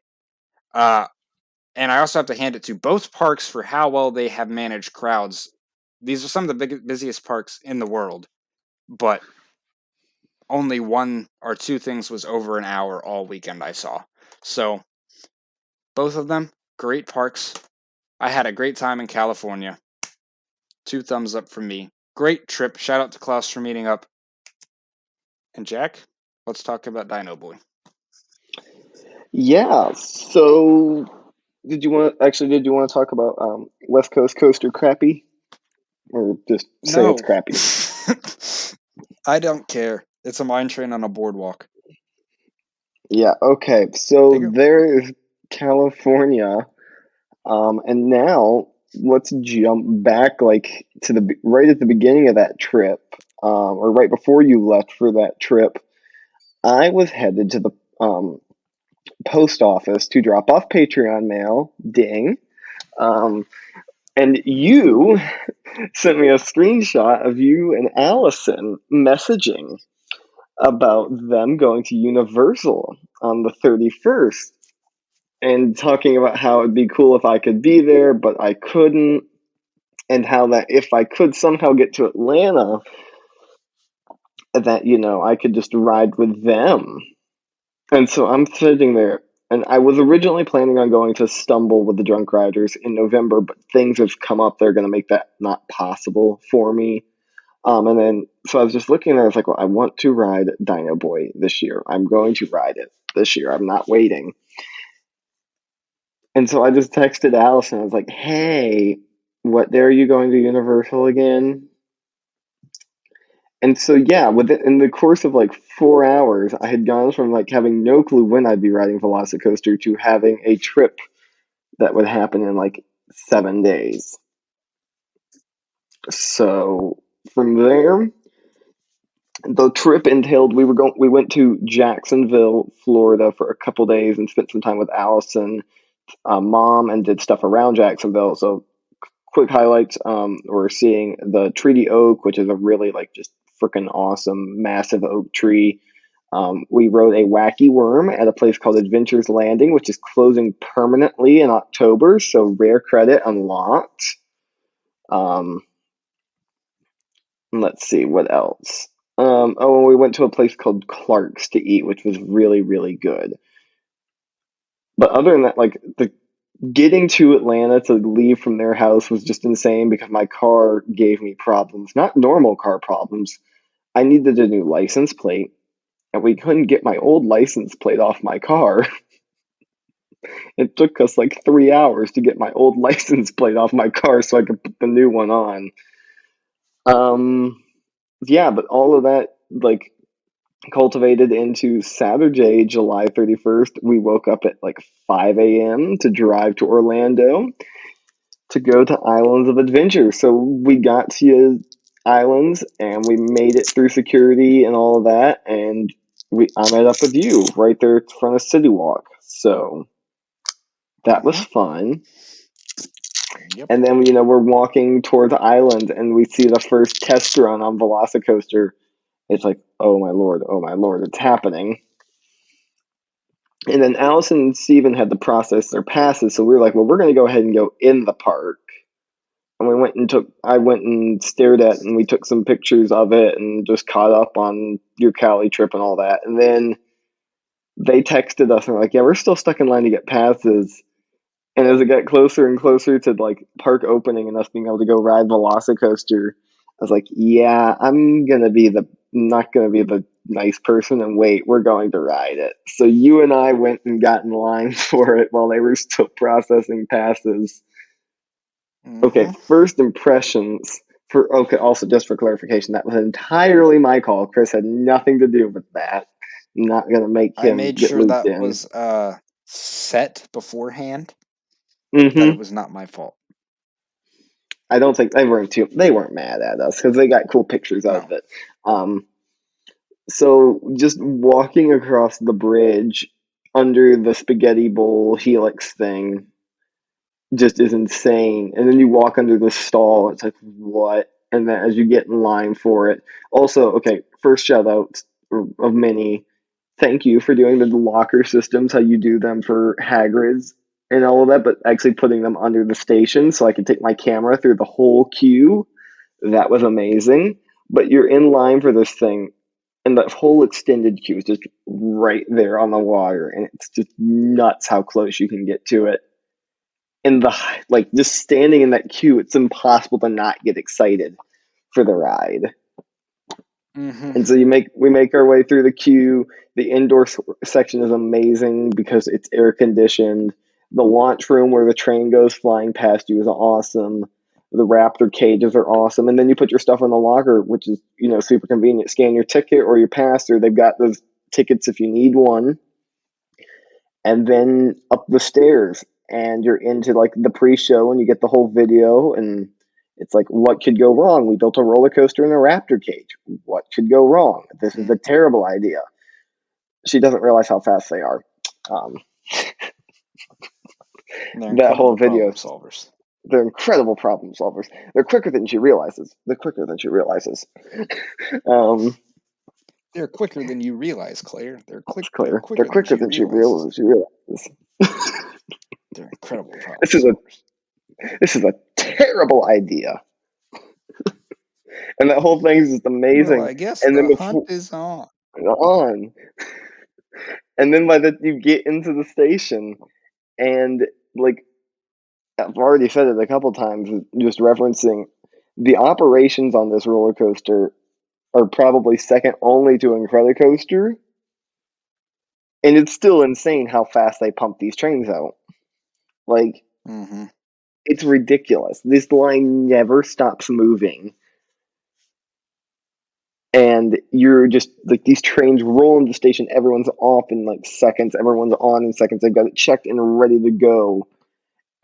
And I also have to hand it to both parks for how well they have managed crowds. These are some of the busiest parks in the world, but only one or two things was over an hour all weekend I saw. So, both of them, great parks. I had a great time in California. 2 thumbs up from me. Great trip. Shout out to Klaus for meeting up. And Jack, let's talk about Dino Boy. Yeah. So, did you want to talk about West Coast Coaster Crappy, or just say No. it's crappy? I don't care. It's a mine train on a boardwalk. Yeah. Okay. So there is California, and now let's jump back like to the right at the beginning of that trip, or right before you left for that trip. I was headed to the post office to drop off Patreon mail. Ding. And you sent me a screenshot of you and Allison messaging about them going to Universal on the 31st and talking about how it'd be cool if I could be there, but I couldn't, and how that if I could somehow get to Atlanta, that, I could just ride with them. And so I'm sitting there, and I was originally planning on going to Stumble with the Drunk Riders in November, but things have come up that are going to make that not possible for me. And then, so I was just looking, and I was like, well, I want to ride Dino Boy this year. I'm going to ride it this year. I'm not waiting. And so I just texted Allison. I was like, hey, what day are you going to Universal again? And so, yeah, in the course of like 4 hours, I had gone from like having no clue when I'd be riding Velocicoaster to having a trip that would happen in like 7 days. So from there, the trip entailed we went to Jacksonville, Florida for a couple days and spent some time with Allison, mom, and did stuff around Jacksonville. So quick highlights: we're seeing the treaty oak, which is a really like just freaking awesome, massive oak tree. We rode a wacky worm at a place called Adventures Landing, which is closing permanently in October. So rare credit unlocked. Let's see what else. And we went to a place called Clark's to eat, which was really, really good. But other than that, like the getting to Atlanta to leave from their house was just insane because my car gave me problems. Not normal car problems. I needed a new license plate, and we couldn't get my old license plate off my car. It took us like 3 hours to get my old license plate off my car so I could put the new one on. Yeah, but all of that like cultivated into Saturday, July 31st. We woke up at like 5 a.m. to drive to Orlando to go to Islands of Adventure. So we got to Islands and we made it through security and all of that. And I met up with you right there in front of City Walk. So that was fun. Yep. And then, we're walking towards the island and we see the first test run on Velocicoaster. It's like, oh my lord, it's happening. And then Allison and Steven had to process their passes, so we were like, well, we're going to go ahead and go in the park. And I went and stared at and we took some pictures of it and just caught up on your Cali trip and all that. And then they texted us and were like, yeah, we're still stuck in line to get passes. And as it got closer and closer to like park opening and us being able to go ride Velocicoaster, I was like, yeah, I'm gonna be not gonna be the nice person and wait, we're going to ride it. So you and I went and got in line for it while they were still processing passes. Okay, first impressions also just for clarification, that was entirely my call. Chris had nothing to do with that. I'm not gonna make him I made get sure looped that in. was set beforehand. Mm-hmm. That it was not my fault. I don't think they weren't mad at us because they got cool pictures of it. So just walking across the bridge under the spaghetti bowl helix thing just is insane. And then you walk under the stall, it's like, what? And then as you get in line for it. Also, okay, first shout out of many. Thank you for doing the locker systems, how you do them for Hagrid's and all of that, but actually putting them under the station so I could take my camera through the whole queue. That was amazing. But you're in line for this thing, and that whole extended queue is just right there on the water, and it's just nuts how close you can get to it. And just standing in that queue, it's impossible to not get excited for the ride. And so we make our way through the queue. The indoor section is amazing because it's air conditioned. The launch room where the train goes flying past you is awesome. The raptor cages are awesome. And then you put your stuff in the locker, which is, super convenient. Scan your ticket or your pass, or they've got those tickets if you need one. And then up the stairs, and you're into like the pre-show and you get the whole video, and it's like, what could go wrong? We built a roller coaster in a raptor cage. What could go wrong? This is a terrible idea. She doesn't realize how fast they are. That whole video. Solvers. They're incredible problem solvers. They're quicker than she realizes. They're quicker than you realize, Claire. They're quicker than she realizes. They're incredible problem solvers. This is a terrible idea. And that whole thing is just amazing. Well, I guess and the hunt is on. And then you get into the station, and like I've already said it a couple times, just referencing the operations on this roller coaster are probably second only to Incredicoaster. And it's still insane how fast they pump these trains out. Like, it's ridiculous. This line never stops moving. And you're just, like, these trains roll into the station. Everyone's off in, like, seconds. Everyone's on in seconds. They've got it checked and ready to go.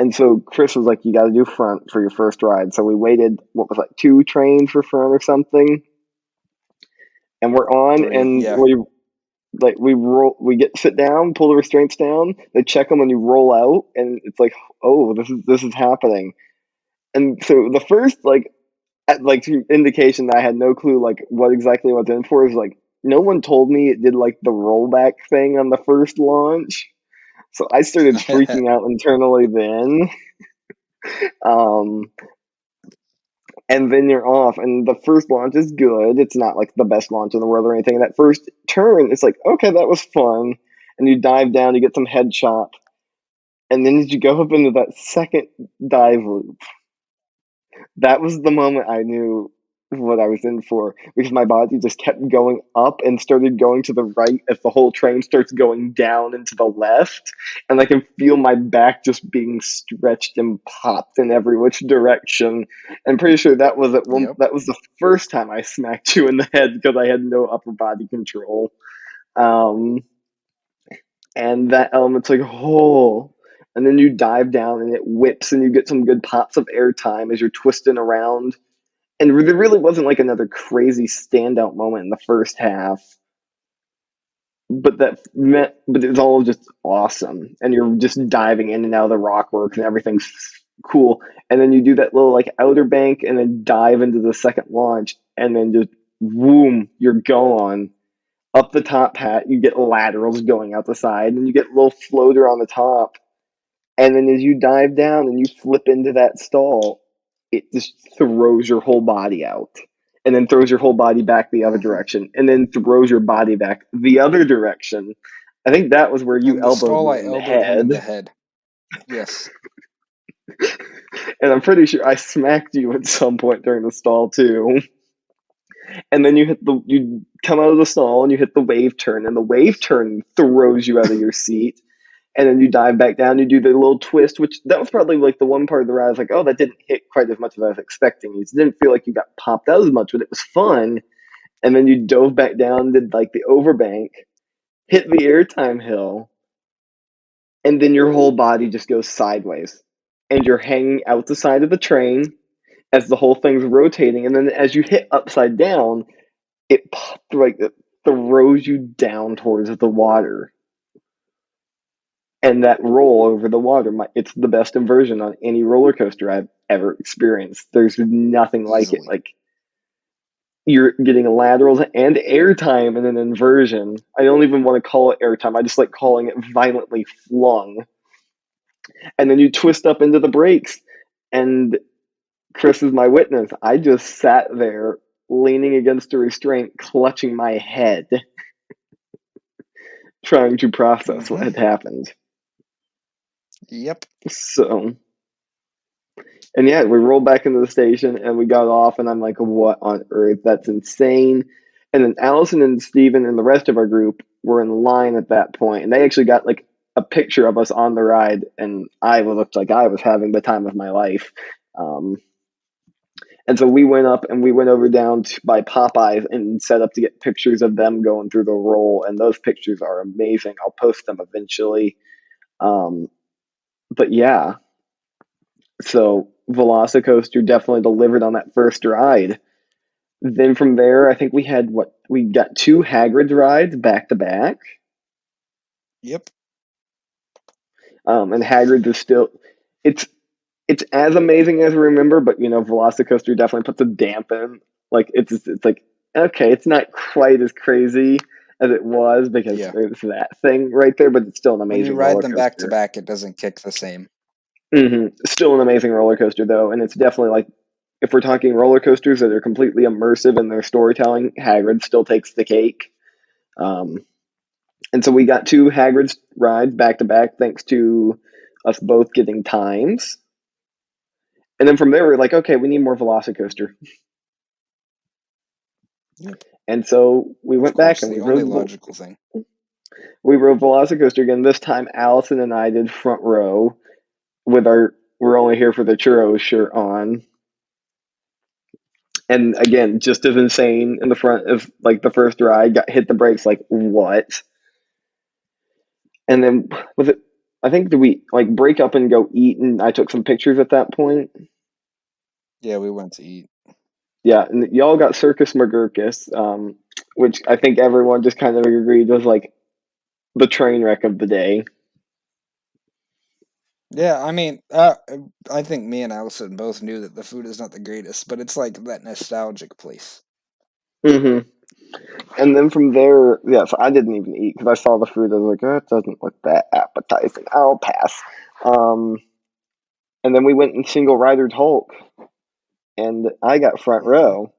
And so Chris was like, "You got to do front for your first ride." So we waited, what was like 2 trains for front or something, and we're on, 3, and yeah. we get sit down, pull the restraints down, they check them, and you roll out, and it's like, oh, this is happening. And so the first indication that I had no clue like what exactly I was in for is like no one told me it did like the rollback thing on the first launch. So I started freaking out internally then. Um, and then you're off, and the first launch is good. It's not like the best launch in the world or anything. That first turn, it's like, okay, that was fun. And you dive down, you get some head chop. And then as you go up into that second dive loop, that was the moment I knew what I was in for, because my body just kept going up and started going to the right as the whole train starts going down and to the left, and I can feel my back just being stretched and popped in every which direction. I'm pretty sure that was Yep. that was the first time I smacked you in the head because I had no upper body control. Um, and that element's like, oh. And then you dive down and it whips and you get some good pops of airtime as you're twisting around. And there really wasn't like another crazy standout moment in the first half, but but it was all just awesome. And you're just diving in and out of the rockworks and everything's cool. And then you do that little like outer bank and then dive into the second launch, and then just boom, you're going up the top hat. You get laterals going out the side, and you get a little floater on the top. And then as you dive down and you flip into that stall, it just throws your whole body out. And then throws your whole body back the other Hmm. direction. And then throws your body back the other direction. I think that was where you In the elbowed stall, me I in the elbowed him in the head. head. Yes. And I'm pretty sure I smacked you at some point during the stall too. And then you come out of the stall and you hit the wave turn, and the wave turn throws you out of your seat. And then you dive back down, you do the little twist, which that was probably like the one part of the ride I was like, oh, that didn't hit quite as much as I was expecting. You didn't feel like you got popped out as much, but it was fun. And then you dove back down, did like the overbank, hit the airtime hill, and then your whole body just goes sideways. And you're hanging out the side of the train as the whole thing's rotating. And then as you hit upside down, it throws you down towards the water. And that roll over the water, it's the best inversion on any roller coaster I've ever experienced. There's nothing like it. Easily. Like, you're getting laterals and airtime in an inversion. I don't even want to call it airtime. I just like calling it violently flung. And then you twist up into the brakes. And Chris is my witness. I just sat there leaning against a restraint, clutching my head, trying to process what Hmm. had happened. Yep. So, and yeah, we rolled back into the station and we got off, and I'm like, what on earth? That's insane. And then Allison and Steven and the rest of our group were in line at that point, and they actually got like a picture of us on the ride, and I looked like I was having the time of my life. Um, and so we went up and we went over down by Popeyes and set up to get pictures of them going through the roll, and those pictures are amazing. I'll post them eventually. Um, but yeah, so Velocicoaster definitely delivered on that first ride. Then from there, I think we got 2 Hagrid's rides back to back. Yep. And Hagrid's is still, it's it's as amazing as I remember, but Velocicoaster definitely puts a dampen. Like it's like, okay, it's not quite as crazy as it was because Yeah. there's that thing right there, but it's still an When you amazing ride roller them back to coaster. back, it doesn't kick the same. Still an amazing roller coaster though, and it's definitely like, if we're talking roller coasters that are completely immersive in their storytelling, Hagrid still takes the cake. Um, and so we got 2 Hagrid's rides back to back, thanks to us both getting times. And then from there, we're like, okay, we need more Velocicoaster. Yep. And so we Of went back course, and the only logical thing. we rode Velocicoaster again. This time, Allison and I did front row with our "We're only here for the churros" shirt on. And again, just as insane in the front of like the first ride, got hit the brakes like what? And then was it I think did we like break up and go eat, and I took some pictures at that point. Yeah, we went to eat. Yeah, and y'all got Circus McGurkus, which I think everyone just kind of agreed was like the train wreck of the day. Yeah, I mean, I think me and Allison both knew that the food is not the greatest, but it's like that nostalgic place. Mm-hmm. And then from there, yeah, so I didn't even eat because I saw the food. I was like, oh, it doesn't look that appetizing. I'll pass. Um, and then we went and single ridered Hulk, and I got front Hmm. row,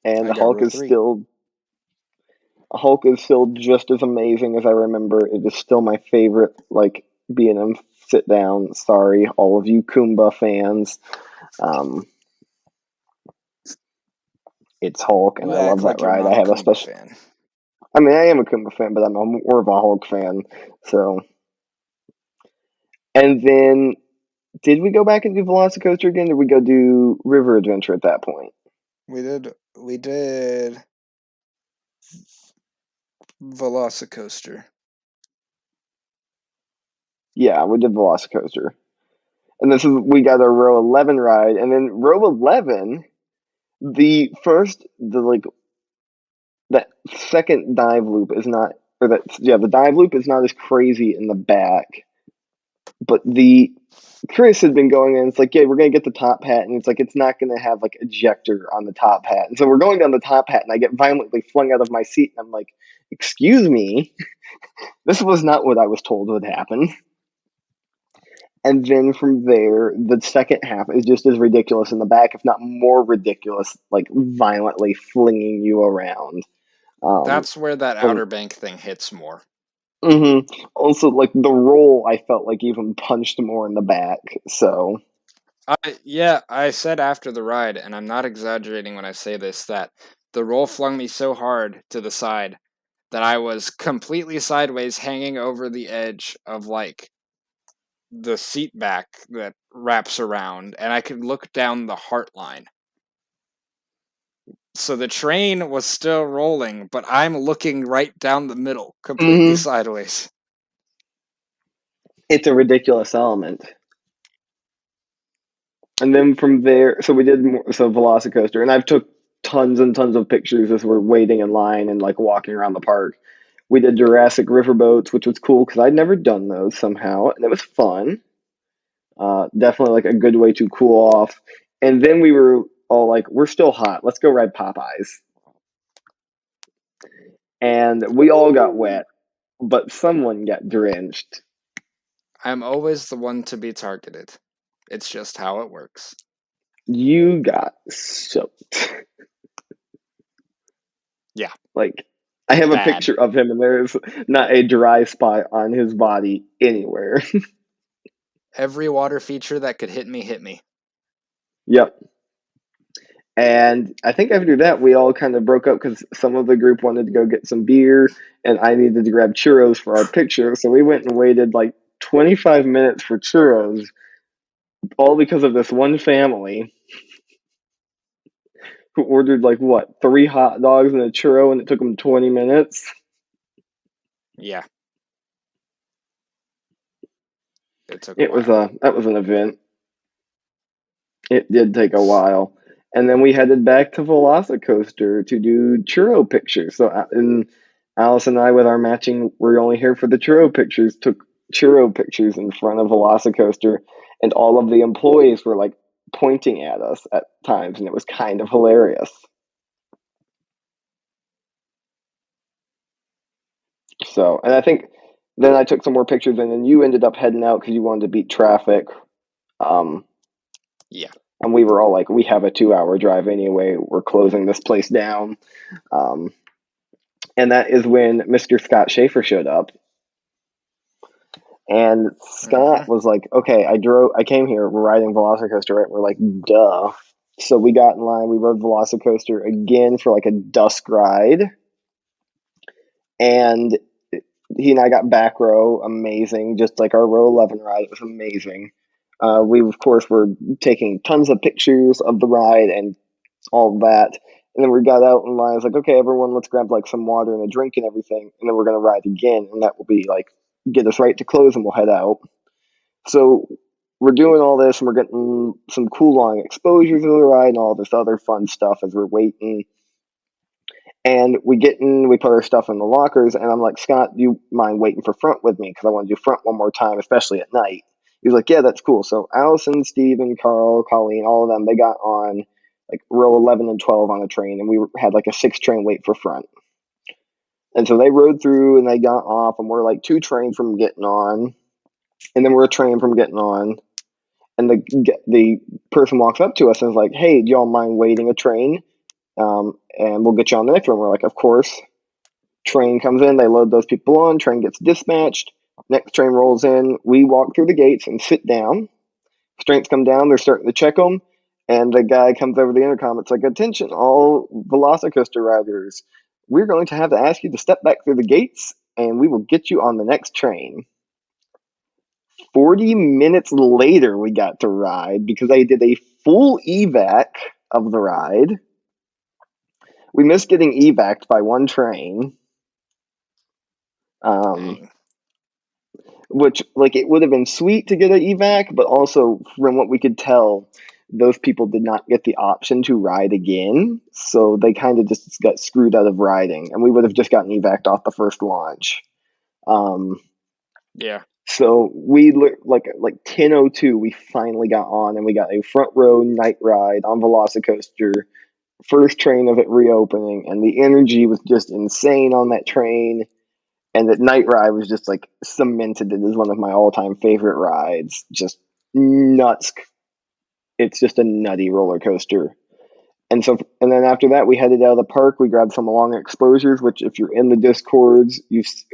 and I got Hulk row is 3. still just as amazing as I remember. It is still my favorite, like B&M sit down. Sorry, all of you Kumba fans. Um, it's Hulk, and You I love act that like you're ride. not I a have a Kumba special. fan. I mean, I am a Kumba fan, but I'm more of a Hulk fan. So, and then did we go back and do Velocicoaster again? Or did we go do River Adventure at that point? We did Velocicoaster. Yeah, we did Velocicoaster. And we got a row 11 ride, and then row 11, the that second dive loop is not, the dive loop is not as crazy in the back, but Chris had been going in. It's like, yeah, we're gonna get the top hat, and it's like it's not gonna have like ejector on the top hat, and so we're going down the top hat, and I get violently flung out of my seat, and I'm like, excuse me, this was not what I was told would happen. And then from there, the second half is just as ridiculous in the back, if not more ridiculous, like violently flinging you around. Um, That's where that and Outer Bank thing hits more. Also, like the roll, I felt like even punched more in the back. So, I said after the ride, and I'm not exaggerating when I say this, that the roll flung me so hard to the side that I was completely sideways hanging over the edge of like the seat back that wraps around, and I could look down the heart line. So the train was still rolling, but I'm looking right down the middle, completely mhm, sideways. it's a ridiculous element. And then from there, so we did Velocicoaster, and I've took tons and tons of pictures as we're waiting in line and like walking around the park. We did Jurassic Riverboats, which was cool because I'd never done those somehow, and it was fun. Definitely like a good way to cool off. And then we were all like, "We're still hot. Let's go ride Popeyes." And we all got wet, but someone got drenched. I'm always the one to be targeted. It's just how it works. You got soaked. Yeah, Like, I have a bad. picture of him, and there's not a dry spot on his body anywhere. Every water feature that could hit me hit me. Yep. And I think after that, we all kind of broke up because some of the group wanted to go get some beer, and I needed to grab churros for our picture. So we went and waited like 25 minutes for churros, all because of this one family who ordered like what, 3 hot dogs and a churro, and it took them 20 minutes. Yeah, it took a It was while. that was an event. It did take a while. And then we headed back to Velocicoaster to do churro pictures. So, and Alice and I, with our matching, we're only here for the churro pictures, took churro pictures in front of Velocicoaster. And all of the employees were like pointing at us at times, and it was kind of hilarious. So, and I think then I took some more pictures, and then you ended up heading out because you wanted to beat traffic. Um, Yeah. and we were all like, we have a 2 hour drive anyway. We're closing this place down. Um, and that is when Mr. Scott Schaefer showed up. And Mm-hmm. Scott was like, okay, I came here, we're riding Velocicoaster, right? We're like, duh. So we got in line, we rode Velocicoaster again for like a dusk ride. And he and I got back row, amazing, just like our row 11 ride. It was amazing. We, of course, were taking tons of pictures of the ride and all that. And then we got out in line. I was like, okay, everyone, let's grab like some water and a drink and everything, and then we're gonna ride again, and that will be like get us right to close, and we'll head out. So we're doing all this, and we're getting some cool long exposures of the ride and all this other fun stuff as we're waiting. And we put our stuff in the lockers, and I'm like, Scott, do you mind waiting for front with me? Because I want to do front one more time, especially at night. He was like, yeah, that's cool. So Allison, Steven, Carl, Colleen, all of them, they got on like row 11 and 12 on a train, and we had like a 6 train wait for front. And so they rode through, and they got off, and we're like 2 trains from getting on, and then we're a train from getting on. And the person walks up to us and is like, hey, do y'all mind waiting a train? And we'll get you on the next one. We're like, of course. Train comes in, they load those people on, train gets dispatched, next train rolls in, we walk through the gates and sit down. Strengths come down, they're starting to check them, and the guy comes over the intercom. It's like, attention, all Velocicoaster riders, we're going to have to ask you to step back through the gates, and we will get you on the next train. 40 minutes later, we got to ride because I did a full evac of the ride. We missed getting evac'd by 1 train. Which, like, it would have been sweet to get an evac, but also from what we could tell, those people did not get the option to ride again, so they kind of just got screwed out of riding, and we would have just gotten evac'd off the first launch. Yeah. So we like 10:02, we finally got on, and we got a front row night ride on Velocicoaster, first train of it reopening, and the energy was just insane on that train. And that night ride was just like cemented it as one of my all-time favorite rides. Just nuts. It's just a nutty roller coaster. And then after that, we headed out of the park. We grabbed some long exposures, which if you're in the Discords,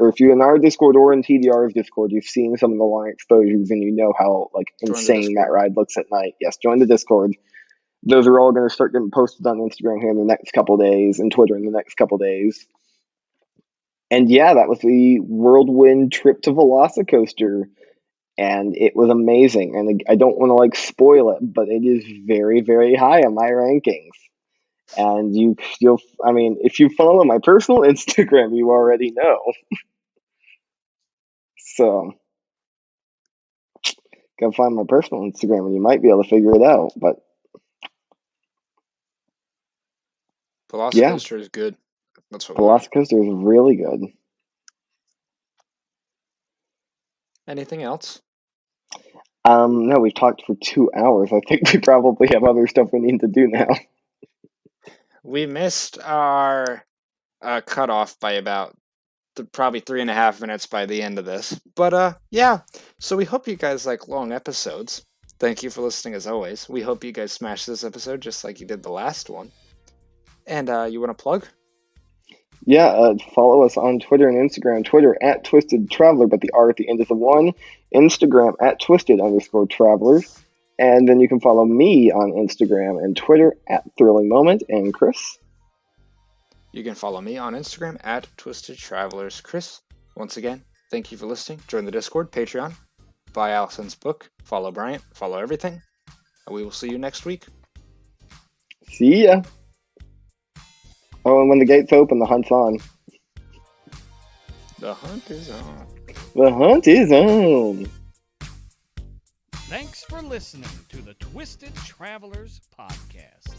or if you're in our Discord or in TDR's Discord, you've seen some of the long exposures and you know how like insane that ride looks at night. Yes, join the Discord. Those are all going to start getting posted on Instagram here in the next couple days and Twitter in the next couple days. And yeah, that was the whirlwind trip to Velocicoaster, and it was amazing. And I don't want to like spoil it, but it is very, very high on my rankings. And I mean, if you follow my personal Instagram, you already know. So go find my personal Instagram, and you might be able to figure it out. But Velocicoaster is good. That's what Velocicoaster is really good. Anything else? No, we've talked for 2 hours. I think we probably have other stuff we need to do now. We missed our cutoff by about probably 3.5 minutes by the end of this. But yeah, so we hope you guys like long episodes. Thank you for listening as always. We hope you guys smash this episode just like you did the last one. And you want to plug? Yeah, follow us on Twitter and Instagram. Twitter at Twisted Traveler, but the R at the end is the 1. Instagram at Twisted_Travelers. And then you can follow me on Instagram and Twitter at Thrilling Moment. And Chris? You can follow me on Instagram at Twisted Travelers. Chris, once again, thank you for listening. Join the Discord, Patreon, buy Allison's book, follow Bryant, follow everything. And we will see you next week. See ya. Oh, and when the gates open, the hunt's on. The hunt is on. The hunt is on. Thanks for listening to the Twisted Travelers Podcast.